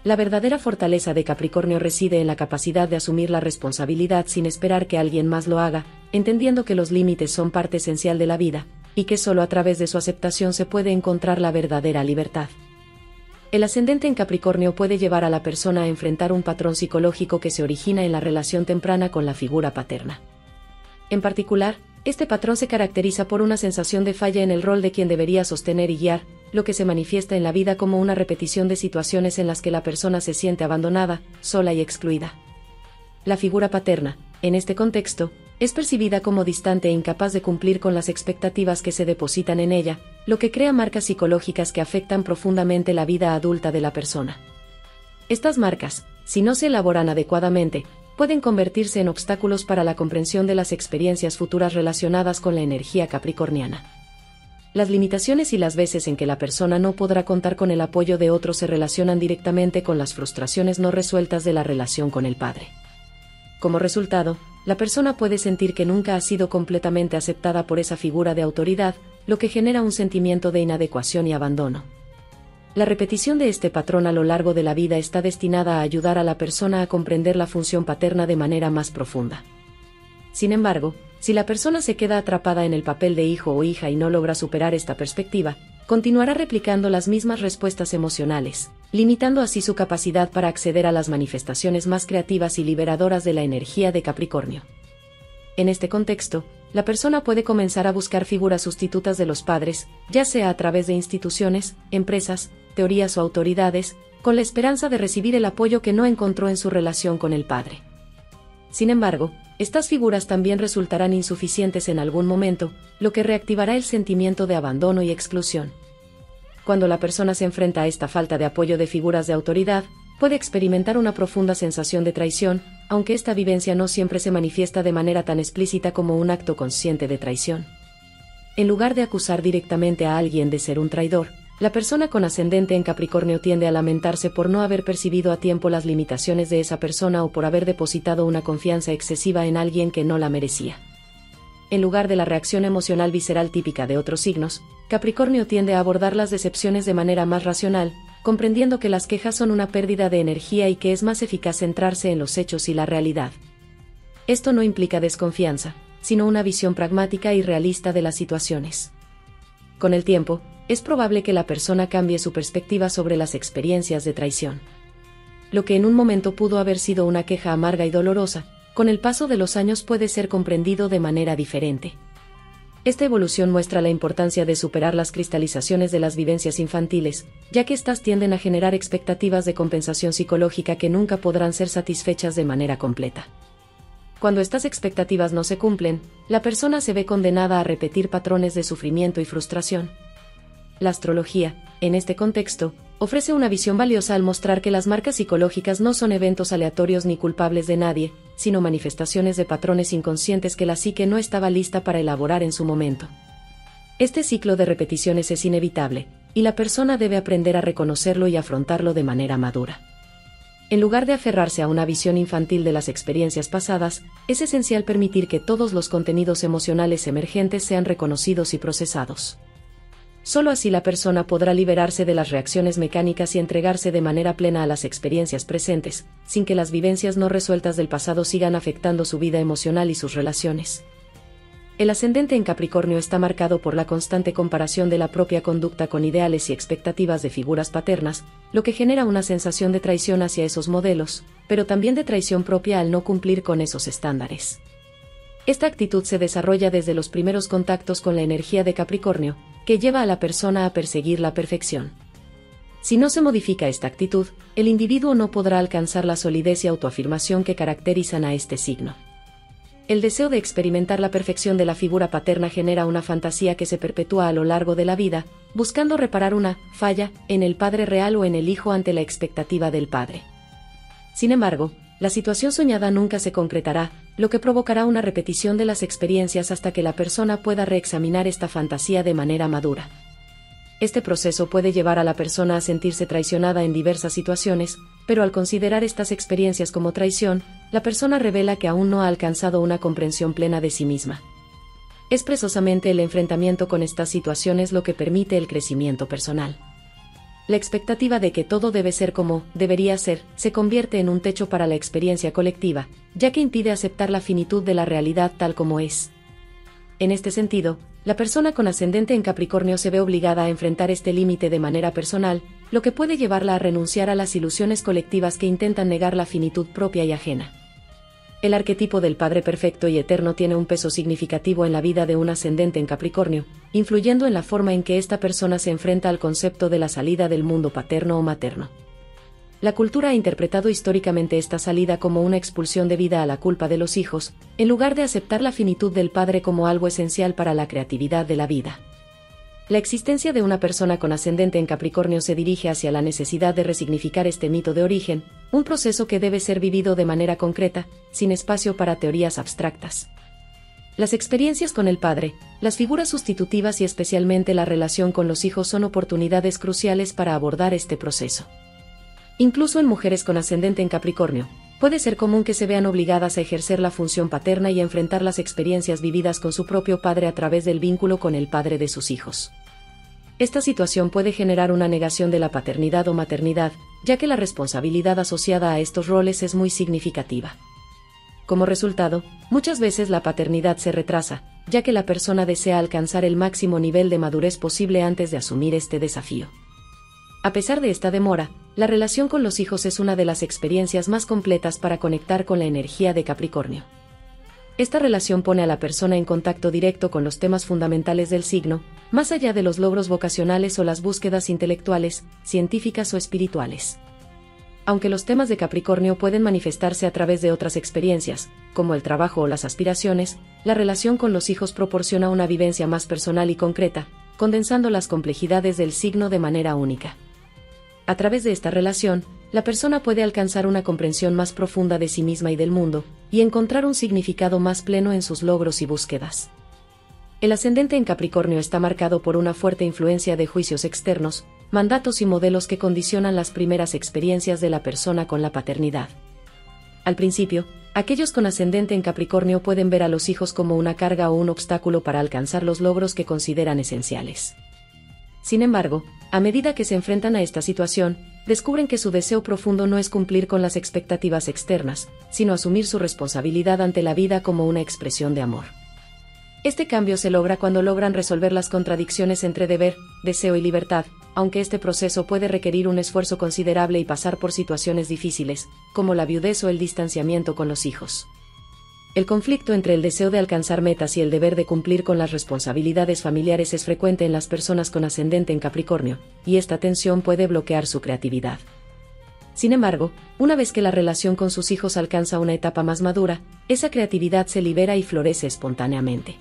La verdadera fortaleza de Capricornio reside en la capacidad de asumir la responsabilidad sin esperar que alguien más lo haga, entendiendo que los límites son parte esencial de la vida, y que solo a través de su aceptación se puede encontrar la verdadera libertad. El ascendente en Capricornio puede llevar a la persona a enfrentar un patrón psicológico que se origina en la relación temprana con la figura paterna. En particular, este patrón se caracteriza por una sensación de falla en el rol de quien debería sostener y guiar, lo que se manifiesta en la vida como una repetición de situaciones en las que la persona se siente abandonada, sola y excluida. La figura paterna, en este contexto, es percibida como distante e incapaz de cumplir con las expectativas que se depositan en ella, lo que crea marcas psicológicas que afectan profundamente la vida adulta de la persona. Estas marcas, si no se elaboran adecuadamente, pueden convertirse en obstáculos para la comprensión de las experiencias futuras relacionadas con la energía capricorniana. Las limitaciones y las veces en que la persona no podrá contar con el apoyo de otros se relacionan directamente con las frustraciones no resueltas de la relación con el padre. Como resultado, la persona puede sentir que nunca ha sido completamente aceptada por esa figura de autoridad, lo que genera un sentimiento de inadecuación y abandono. La repetición de este patrón a lo largo de la vida está destinada a ayudar a la persona a comprender la función paterna de manera más profunda. Sin embargo, si la persona se queda atrapada en el papel de hijo o hija y no logra superar esta perspectiva, continuará replicando las mismas respuestas emocionales, limitando así su capacidad para acceder a las manifestaciones más creativas y liberadoras de la energía de Capricornio. En este contexto, la persona puede comenzar a buscar figuras sustitutas de los padres, ya sea a través de instituciones, empresas, teorías o autoridades, con la esperanza de recibir el apoyo que no encontró en su relación con el padre. Sin embargo, estas figuras también resultarán insuficientes en algún momento, lo que reactivará el sentimiento de abandono y exclusión. Cuando la persona se enfrenta a esta falta de apoyo de figuras de autoridad, puede experimentar una profunda sensación de traición, aunque esta vivencia no siempre se manifiesta de manera tan explícita como un acto consciente de traición. En lugar de acusar directamente a alguien de ser un traidor, la persona con ascendente en Capricornio tiende a lamentarse por no haber percibido a tiempo las limitaciones de esa persona o por haber depositado una confianza excesiva en alguien que no la merecía. En lugar de la reacción emocional visceral típica de otros signos, Capricornio tiende a abordar las decepciones de manera más racional, comprendiendo que las quejas son una pérdida de energía y que es más eficaz centrarse en los hechos y la realidad. Esto no implica desconfianza, sino una visión pragmática y realista de las situaciones. Con el tiempo, es probable que la persona cambie su perspectiva sobre las experiencias de traición. Lo que en un momento pudo haber sido una queja amarga y dolorosa, con el paso de los años puede ser comprendido de manera diferente. Esta evolución muestra la importancia de superar las cristalizaciones de las vivencias infantiles, ya que éstas tienden a generar expectativas de compensación psicológica que nunca podrán ser satisfechas de manera completa. Cuando estas expectativas no se cumplen, la persona se ve condenada a repetir patrones de sufrimiento y frustración. La astrología, en este contexto, ofrece una visión valiosa al mostrar que las marcas psicológicas no son eventos aleatorios ni culpables de nadie, sino manifestaciones de patrones inconscientes que la psique no estaba lista para elaborar en su momento. Este ciclo de repeticiones es inevitable, y la persona debe aprender a reconocerlo y afrontarlo de manera madura. En lugar de aferrarse a una visión infantil de las experiencias pasadas, es esencial permitir que todos los contenidos emocionales emergentes sean reconocidos y procesados. Solo así la persona podrá liberarse de las reacciones mecánicas y entregarse de manera plena a las experiencias presentes, sin que las vivencias no resueltas del pasado sigan afectando su vida emocional y sus relaciones. El ascendente en Capricornio está marcado por la constante comparación de la propia conducta con ideales y expectativas de figuras paternas, lo que genera una sensación de traición hacia esos modelos, pero también de traición propia al no cumplir con esos estándares. Esta actitud se desarrolla desde los primeros contactos con la energía de Capricornio, que lleva a la persona a perseguir la perfección. Si no se modifica esta actitud, el individuo no podrá alcanzar la solidez y autoafirmación que caracterizan a este signo. El deseo de experimentar la perfección de la figura paterna genera una fantasía que se perpetúa a lo largo de la vida, buscando reparar una falla en el padre real o en el hijo ante la expectativa del padre. Sin embargo, la situación soñada nunca se concretará, lo que provocará una repetición de las experiencias hasta que la persona pueda reexaminar esta fantasía de manera madura. Este proceso puede llevar a la persona a sentirse traicionada en diversas situaciones, pero al considerar estas experiencias como traición, la persona revela que aún no ha alcanzado una comprensión plena de sí misma. Es precisamente el enfrentamiento con estas situaciones lo que permite el crecimiento personal. La expectativa de que todo debe ser como debería ser se convierte en un techo para la experiencia colectiva, ya que impide aceptar la finitud de la realidad tal como es. En este sentido, la persona con ascendente en Capricornio se ve obligada a enfrentar este límite de manera personal, lo que puede llevarla a renunciar a las ilusiones colectivas que intentan negar la finitud propia y ajena. El arquetipo del Padre perfecto y eterno tiene un peso significativo en la vida de un ascendente en Capricornio, influyendo en la forma en que esta persona se enfrenta al concepto de la salida del mundo paterno o materno. La cultura ha interpretado históricamente esta salida como una expulsión debida a la culpa de los hijos, en lugar de aceptar la finitud del padre como algo esencial para la creatividad de la vida. La existencia de una persona con ascendente en Capricornio se dirige hacia la necesidad de resignificar este mito de origen, un proceso que debe ser vivido de manera concreta, sin espacio para teorías abstractas. Las experiencias con el padre, las figuras sustitutivas y especialmente la relación con los hijos son oportunidades cruciales para abordar este proceso. Incluso en mujeres con ascendente en Capricornio, puede ser común que se vean obligadas a ejercer la función paterna y a enfrentar las experiencias vividas con su propio padre a través del vínculo con el padre de sus hijos. Esta situación puede generar una negación de la paternidad o maternidad, ya que la responsabilidad asociada a estos roles es muy significativa. Como resultado, muchas veces la paternidad se retrasa, ya que la persona desea alcanzar el máximo nivel de madurez posible antes de asumir este desafío. A pesar de esta demora, la relación con los hijos es una de las experiencias más completas para conectar con la energía de Capricornio. Esta relación pone a la persona en contacto directo con los temas fundamentales del signo, más allá de los logros vocacionales o las búsquedas intelectuales, científicas o espirituales. Aunque los temas de Capricornio pueden manifestarse a través de otras experiencias, como el trabajo o las aspiraciones, la relación con los hijos proporciona una vivencia más personal y concreta, condensando las complejidades del signo de manera única. A través de esta relación, la persona puede alcanzar una comprensión más profunda de sí misma y del mundo, y encontrar un significado más pleno en sus logros y búsquedas. El ascendente en Capricornio está marcado por una fuerte influencia de juicios externos, mandatos y modelos que condicionan las primeras experiencias de la persona con la paternidad. Al principio, aquellos con ascendente en Capricornio pueden ver a los hijos como una carga o un obstáculo para alcanzar los logros que consideran esenciales. Sin embargo, a medida que se enfrentan a esta situación, descubren que su deseo profundo no es cumplir con las expectativas externas, sino asumir su responsabilidad ante la vida como una expresión de amor. Este cambio se logra cuando logran resolver las contradicciones entre deber, deseo y libertad, aunque este proceso puede requerir un esfuerzo considerable y pasar por situaciones difíciles, como la viudez o el distanciamiento con los hijos. El conflicto entre el deseo de alcanzar metas y el deber de cumplir con las responsabilidades familiares es frecuente en las personas con ascendente en Capricornio, y esta tensión puede bloquear su creatividad. Sin embargo, una vez que la relación con sus hijos alcanza una etapa más madura, esa creatividad se libera y florece espontáneamente.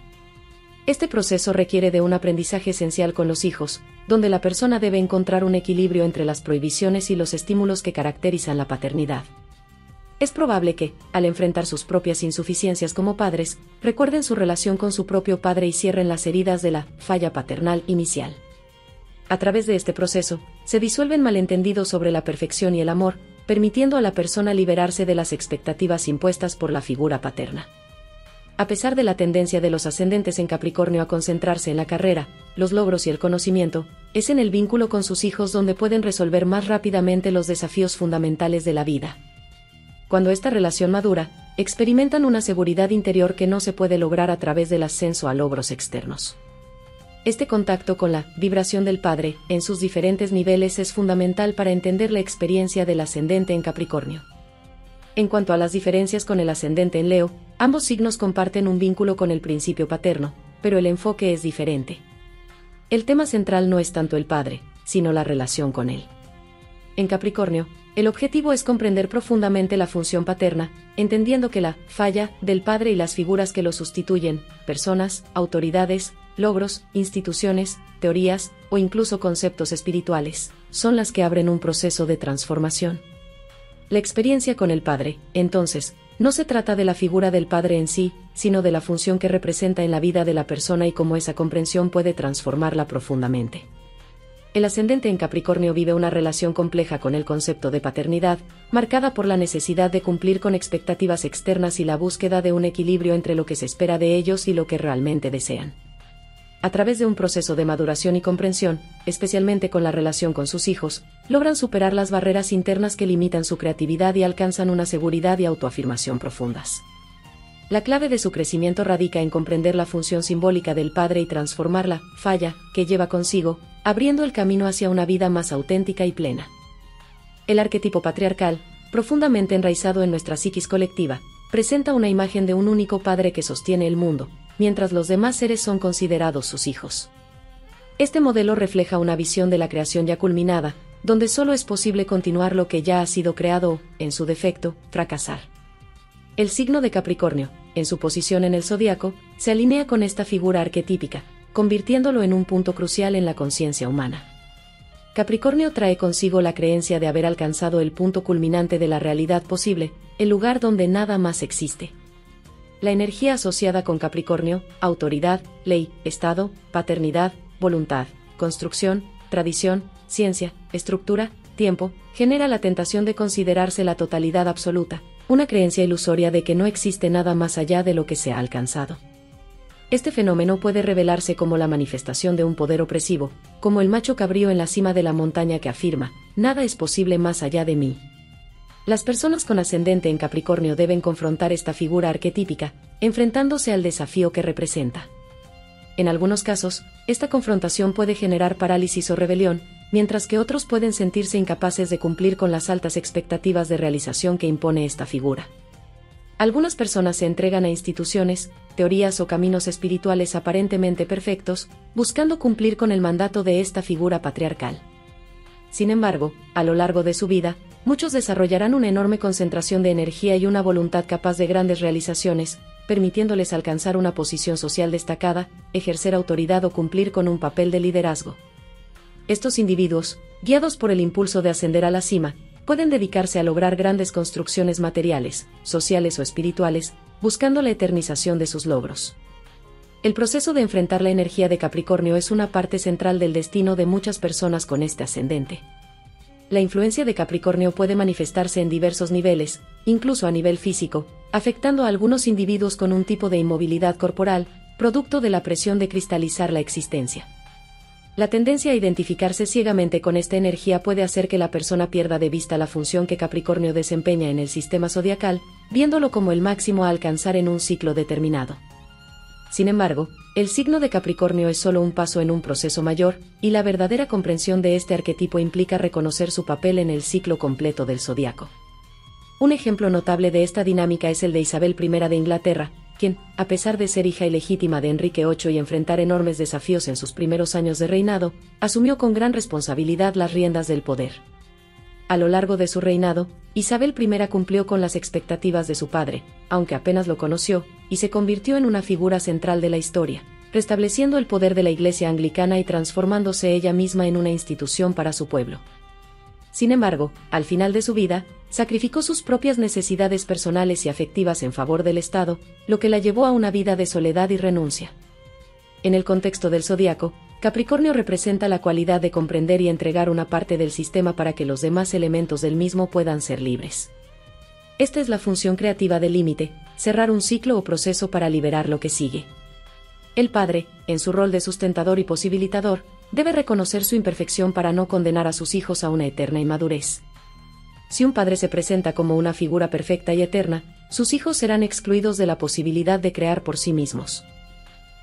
Este proceso requiere de un aprendizaje esencial con los hijos, donde la persona debe encontrar un equilibrio entre las prohibiciones y los estímulos que caracterizan la paternidad. Es probable que, al enfrentar sus propias insuficiencias como padres, recuerden su relación con su propio padre y cierren las heridas de la falla paternal inicial. A través de este proceso, se disuelven malentendidos sobre la perfección y el amor, permitiendo a la persona liberarse de las expectativas impuestas por la figura paterna. A pesar de la tendencia de los ascendentes en Capricornio a concentrarse en la carrera, los logros y el conocimiento, es en el vínculo con sus hijos donde pueden resolver más rápidamente los desafíos fundamentales de la vida. Cuando esta relación madura, experimentan una seguridad interior que no se puede lograr a través del ascenso a logros externos. Este contacto con la vibración del Padre, en sus diferentes niveles, es fundamental para entender la experiencia del ascendente en Capricornio. En cuanto a las diferencias con el ascendente en Leo, ambos signos comparten un vínculo con el principio paterno, pero el enfoque es diferente. El tema central no es tanto el padre, sino la relación con él. En Capricornio, el objetivo es comprender profundamente la función paterna, entendiendo que la falla del padre y las figuras que lo sustituyen, personas, autoridades, logros, instituciones, teorías o incluso conceptos espirituales, son las que abren un proceso de transformación. La experiencia con el padre, entonces, no se trata de la figura del padre en sí, sino de la función que representa en la vida de la persona y cómo esa comprensión puede transformarla profundamente. El ascendente en Capricornio vive una relación compleja con el concepto de paternidad, marcada por la necesidad de cumplir con expectativas externas y la búsqueda de un equilibrio entre lo que se espera de ellos y lo que realmente desean. A través de un proceso de maduración y comprensión, especialmente con la relación con sus hijos, logran superar las barreras internas que limitan su creatividad y alcanzan una seguridad y autoafirmación profundas. La clave de su crecimiento radica en comprender la función simbólica del padre y transformar la falla que lleva consigo, abriendo el camino hacia una vida más auténtica y plena. El arquetipo patriarcal, profundamente enraizado en nuestra psiquis colectiva, presenta una imagen de un único padre que sostiene el mundo, mientras los demás seres son considerados sus hijos. Este modelo refleja una visión de la creación ya culminada, donde solo es posible continuar lo que ya ha sido creado o, en su defecto, fracasar. El signo de Capricornio, en su posición en el zodiaco, se alinea con esta figura arquetípica, convirtiéndolo en un punto crucial en la conciencia humana. Capricornio trae consigo la creencia de haber alcanzado el punto culminante de la realidad posible, el lugar donde nada más existe. La energía asociada con Capricornio, autoridad, ley, Estado, paternidad, voluntad, construcción, tradición, ciencia, estructura, tiempo, genera la tentación de considerarse la totalidad absoluta, una creencia ilusoria de que no existe nada más allá de lo que se ha alcanzado. Este fenómeno puede revelarse como la manifestación de un poder opresivo, como el macho cabrío en la cima de la montaña que afirma, nada es posible más allá de mí. Las personas con ascendente en Capricornio deben confrontar esta figura arquetípica, enfrentándose al desafío que representa. En algunos casos, esta confrontación puede generar parálisis o rebelión, mientras que otros pueden sentirse incapaces de cumplir con las altas expectativas de realización que impone esta figura. Algunas personas se entregan a instituciones, teorías o caminos espirituales aparentemente perfectos, buscando cumplir con el mandato de esta figura patriarcal. Sin embargo, a lo largo de su vida, muchos desarrollarán una enorme concentración de energía y una voluntad capaz de grandes realizaciones, permitiéndoles alcanzar una posición social destacada, ejercer autoridad o cumplir con un papel de liderazgo. Estos individuos, guiados por el impulso de ascender a la cima, pueden dedicarse a lograr grandes construcciones materiales, sociales o espirituales, buscando la eternización de sus logros. El proceso de enfrentar la energía de Capricornio es una parte central del destino de muchas personas con este ascendente. La influencia de Capricornio puede manifestarse en diversos niveles, incluso a nivel físico, afectando a algunos individuos con un tipo de inmovilidad corporal, producto de la presión de cristalizar la existencia. La tendencia a identificarse ciegamente con esta energía puede hacer que la persona pierda de vista la función que Capricornio desempeña en el sistema zodiacal, viéndolo como el máximo a alcanzar en un ciclo determinado. Sin embargo, el signo de Capricornio es solo un paso en un proceso mayor, y la verdadera comprensión de este arquetipo implica reconocer su papel en el ciclo completo del zodiaco. Un ejemplo notable de esta dinámica es el de Isabel I de Inglaterra, quien, a pesar de ser hija ilegítima de Enrique VIII y enfrentar enormes desafíos en sus primeros años de reinado, asumió con gran responsabilidad las riendas del poder. A lo largo de su reinado, Isabel I cumplió con las expectativas de su padre, aunque apenas lo conoció, y se convirtió en una figura central de la historia, restableciendo el poder de la Iglesia anglicana y transformándose ella misma en una institución para su pueblo. Sin embargo, al final de su vida, sacrificó sus propias necesidades personales y afectivas en favor del Estado, lo que la llevó a una vida de soledad y renuncia. En el contexto del zodiaco, Capricornio representa la cualidad de comprender y entregar una parte del sistema para que los demás elementos del mismo puedan ser libres. Esta es la función creativa del límite, cerrar un ciclo o proceso para liberar lo que sigue. El padre, en su rol de sustentador y posibilitador, debe reconocer su imperfección para no condenar a sus hijos a una eterna inmadurez. Si un padre se presenta como una figura perfecta y eterna, sus hijos serán excluidos de la posibilidad de crear por sí mismos.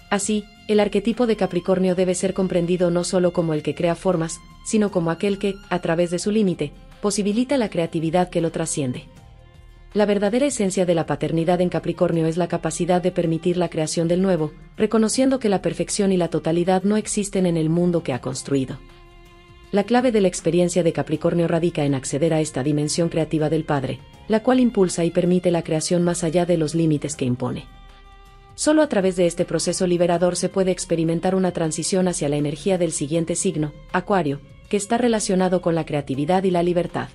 Así, el arquetipo de Capricornio debe ser comprendido no solo como el que crea formas, sino como aquel que, a través de su límite, posibilita la creatividad que lo trasciende. La verdadera esencia de la paternidad en Capricornio es la capacidad de permitir la creación del nuevo, reconociendo que la perfección y la totalidad no existen en el mundo que ha construido. La clave de la experiencia de Capricornio radica en acceder a esta dimensión creativa del Padre, la cual impulsa y permite la creación más allá de los límites que impone. Solo a través de este proceso liberador se puede experimentar una transición hacia la energía del siguiente signo, Acuario, que está relacionado con la creatividad y la libertad.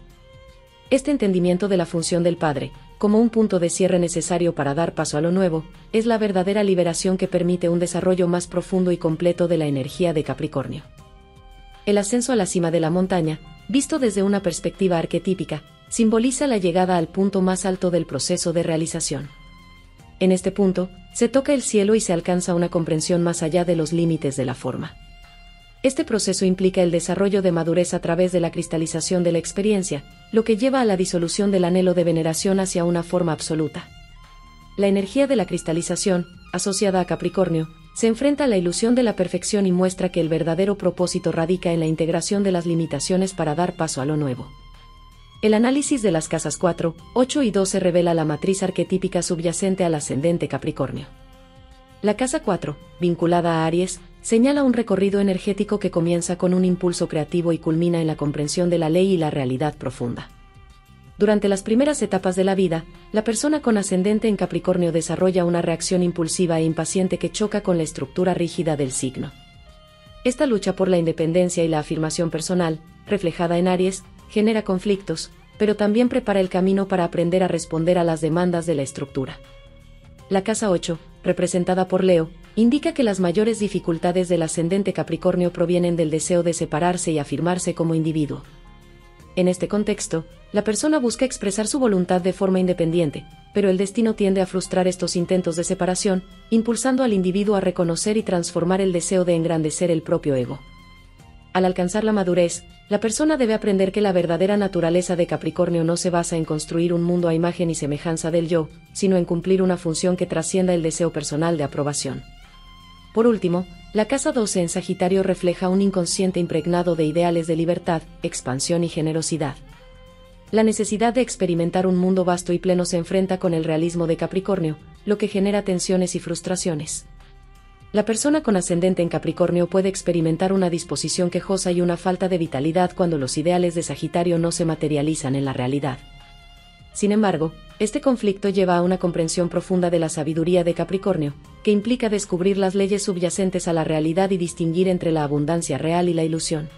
Este entendimiento de la función del Padre, como un punto de cierre necesario para dar paso a lo nuevo, es la verdadera liberación que permite un desarrollo más profundo y completo de la energía de Capricornio. El ascenso a la cima de la montaña, visto desde una perspectiva arquetípica, simboliza la llegada al punto más alto del proceso de realización. En este punto, se toca el cielo y se alcanza una comprensión más allá de los límites de la forma. Este proceso implica el desarrollo de madurez a través de la cristalización de la experiencia, lo que lleva a la disolución del anhelo de veneración hacia una forma absoluta. La energía de la cristalización, asociada a Capricornio, se enfrenta a la ilusión de la perfección y muestra que el verdadero propósito radica en la integración de las limitaciones para dar paso a lo nuevo. El análisis de las casas 4, 8 y 12 revela la matriz arquetípica subyacente al ascendente Capricornio. La casa 4, vinculada a Aries, señala un recorrido energético que comienza con un impulso creativo y culmina en la comprensión de la ley y la realidad profunda. Durante las primeras etapas de la vida, la persona con ascendente en Capricornio desarrolla una reacción impulsiva e impaciente que choca con la estructura rígida del signo. Esta lucha por la independencia y la afirmación personal, reflejada en Aries, genera conflictos, pero también prepara el camino para aprender a responder a las demandas de la estructura. La casa 8, representada por Leo, indica que las mayores dificultades del ascendente Capricornio provienen del deseo de separarse y afirmarse como individuo. En este contexto, la persona busca expresar su voluntad de forma independiente, pero el destino tiende a frustrar estos intentos de separación, impulsando al individuo a reconocer y transformar el deseo de engrandecer el propio ego. Al alcanzar la madurez, la persona debe aprender que la verdadera naturaleza de Capricornio no se basa en construir un mundo a imagen y semejanza del yo, sino en cumplir una función que trascienda el deseo personal de aprobación. Por último, la casa 12 en Sagitario refleja un inconsciente impregnado de ideales de libertad, expansión y generosidad. La necesidad de experimentar un mundo vasto y pleno se enfrenta con el realismo de Capricornio, lo que genera tensiones y frustraciones. La persona con ascendente en Capricornio puede experimentar una disposición quejosa y una falta de vitalidad cuando los ideales de Sagitario no se materializan en la realidad. Sin embargo, este conflicto lleva a una comprensión profunda de la sabiduría de Capricornio, que implica descubrir las leyes subyacentes a la realidad y distinguir entre la abundancia real y la ilusión.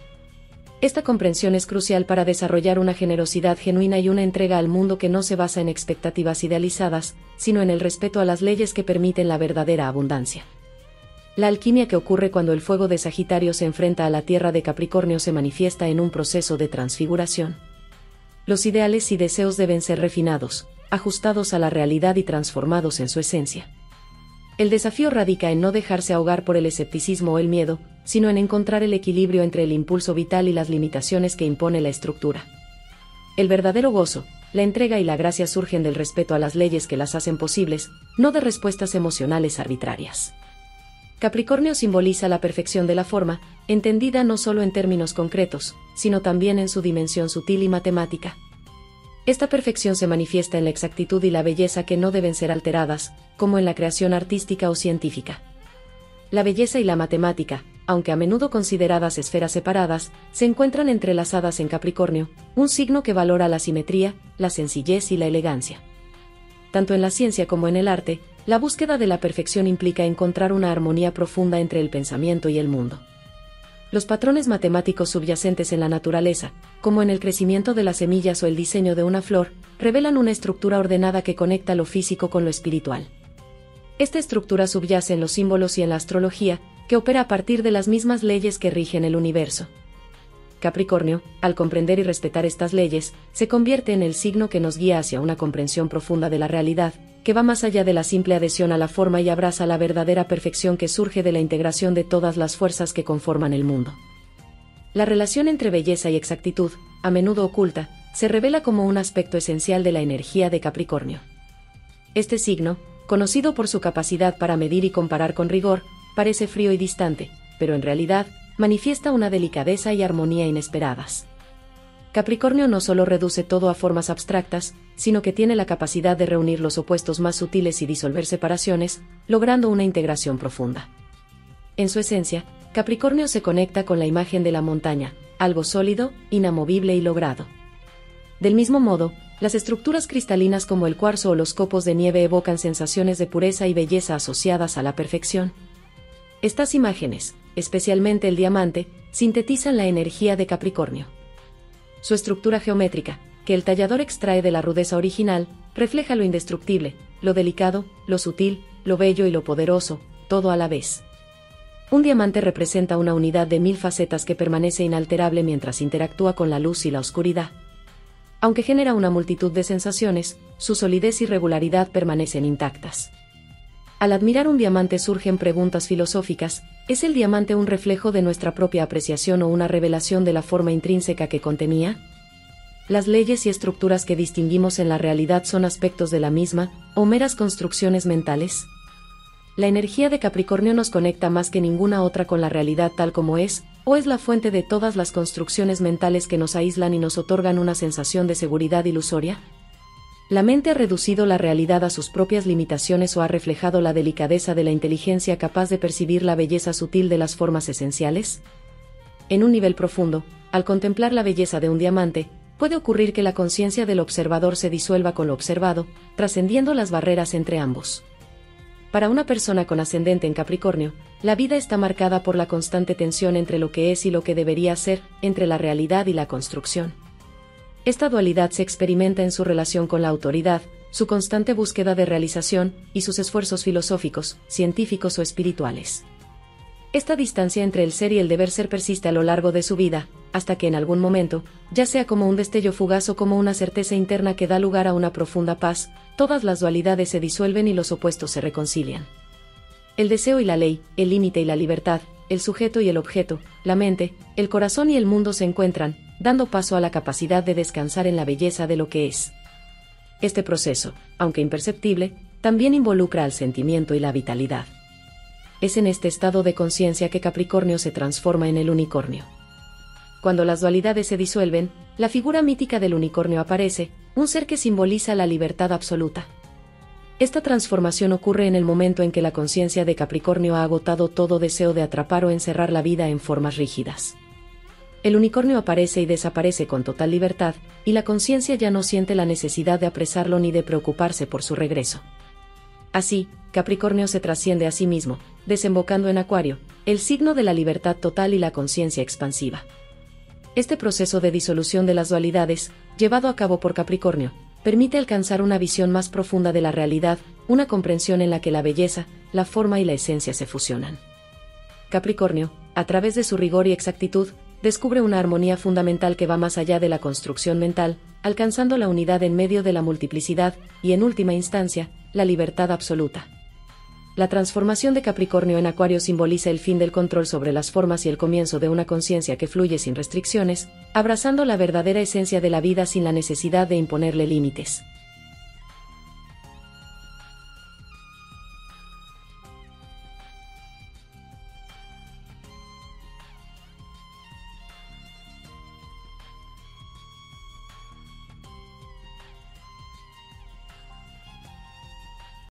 Esta comprensión es crucial para desarrollar una generosidad genuina y una entrega al mundo que no se basa en expectativas idealizadas, sino en el respeto a las leyes que permiten la verdadera abundancia. La alquimia que ocurre cuando el fuego de Sagitario se enfrenta a la tierra de Capricornio se manifiesta en un proceso de transfiguración. Los ideales y deseos deben ser refinados, ajustados a la realidad y transformados en su esencia. El desafío radica en no dejarse ahogar por el escepticismo o el miedo, sino en encontrar el equilibrio entre el impulso vital y las limitaciones que impone la estructura. El verdadero gozo, la entrega y la gracia surgen del respeto a las leyes que las hacen posibles, no de respuestas emocionales arbitrarias. Capricornio simboliza la perfección de la forma, entendida no solo en términos concretos, sino también en su dimensión sutil y matemática. Esta perfección se manifiesta en la exactitud y la belleza que no deben ser alteradas, como en la creación artística o científica. La belleza y la matemática, aunque a menudo consideradas esferas separadas, se encuentran entrelazadas en Capricornio, un signo que valora la simetría, la sencillez y la elegancia. Tanto en la ciencia como en el arte, la búsqueda de la perfección implica encontrar una armonía profunda entre el pensamiento y el mundo. Los patrones matemáticos subyacentes en la naturaleza, como en el crecimiento de las semillas o el diseño de una flor, revelan una estructura ordenada que conecta lo físico con lo espiritual. Esta estructura subyace en los símbolos y en la astrología, que opera a partir de las mismas leyes que rigen el universo. Capricornio, al comprender y respetar estas leyes, se convierte en el signo que nos guía hacia una comprensión profunda de la realidad, que va más allá de la simple adhesión a la forma y abraza la verdadera perfección que surge de la integración de todas las fuerzas que conforman el mundo. La relación entre belleza y exactitud, a menudo oculta, se revela como un aspecto esencial de la energía de Capricornio. Este signo, conocido por su capacidad para medir y comparar con rigor, parece frío y distante, pero en realidad, manifiesta una delicadeza y armonía inesperadas. Capricornio no solo reduce todo a formas abstractas, sino que tiene la capacidad de reunir los opuestos más sutiles y disolver separaciones, logrando una integración profunda. En su esencia, Capricornio se conecta con la imagen de la montaña, algo sólido, inamovible y logrado. Del mismo modo, las estructuras cristalinas como el cuarzo o los copos de nieve evocan sensaciones de pureza y belleza asociadas a la perfección. Estas imágenes, especialmente el diamante, sintetizan la energía de Capricornio. Su estructura geométrica, que el tallador extrae de la rudeza original, refleja lo indestructible, lo delicado, lo sutil, lo bello y lo poderoso, todo a la vez. Un diamante representa una unidad de 1000 facetas que permanece inalterable mientras interactúa con la luz y la oscuridad. Aunque genera una multitud de sensaciones, su solidez y regularidad permanecen intactas. Al admirar un diamante surgen preguntas filosóficas: ¿es el diamante un reflejo de nuestra propia apreciación o una revelación de la forma intrínseca que contenía? ¿Las leyes y estructuras que distinguimos en la realidad son aspectos de la misma, o meras construcciones mentales? La energía de Capricornio nos conecta más que ninguna otra con la realidad tal como es, o es la fuente de todas las construcciones mentales que nos aíslan y nos otorgan una sensación de seguridad ilusoria. ¿La mente ha reducido la realidad a sus propias limitaciones o ha reflejado la delicadeza de la inteligencia capaz de percibir la belleza sutil de las formas esenciales? En un nivel profundo, al contemplar la belleza de un diamante, puede ocurrir que la conciencia del observador se disuelva con lo observado, trascendiendo las barreras entre ambos. Para una persona con ascendente en Capricornio, la vida está marcada por la constante tensión entre lo que es y lo que debería ser, entre la realidad y la construcción. Esta dualidad se experimenta en su relación con la autoridad, su constante búsqueda de realización, y sus esfuerzos filosóficos, científicos o espirituales. Esta distancia entre el ser y el deber ser persiste a lo largo de su vida, hasta que en algún momento, ya sea como un destello fugaz o como una certeza interna que da lugar a una profunda paz, todas las dualidades se disuelven y los opuestos se reconcilian. El deseo y la ley, el límite y la libertad, el sujeto y el objeto, la mente, el corazón y el mundo se encuentran, dando paso a la capacidad de descansar en la belleza de lo que es. Este proceso, aunque imperceptible, también involucra al sentimiento y la vitalidad. Es en este estado de conciencia que Capricornio se transforma en el unicornio. Cuando las dualidades se disuelven, la figura mítica del unicornio aparece, un ser que simboliza la libertad absoluta. Esta transformación ocurre en el momento en que la conciencia de Capricornio ha agotado todo deseo de atrapar o encerrar la vida en formas rígidas. El unicornio aparece y desaparece con total libertad, y la conciencia ya no siente la necesidad de apresarlo ni de preocuparse por su regreso. Así, Capricornio se trasciende a sí mismo, desembocando en Acuario, el signo de la libertad total y la conciencia expansiva. Este proceso de disolución de las dualidades, llevado a cabo por Capricornio, permite alcanzar una visión más profunda de la realidad, una comprensión en la que la belleza, la forma y la esencia se fusionan. Capricornio, a través de su rigor y exactitud, descubre una armonía fundamental que va más allá de la construcción mental, alcanzando la unidad en medio de la multiplicidad, y en última instancia, la libertad absoluta. La transformación de Capricornio en Acuario simboliza el fin del control sobre las formas y el comienzo de una conciencia que fluye sin restricciones, abrazando la verdadera esencia de la vida sin la necesidad de imponerle límites.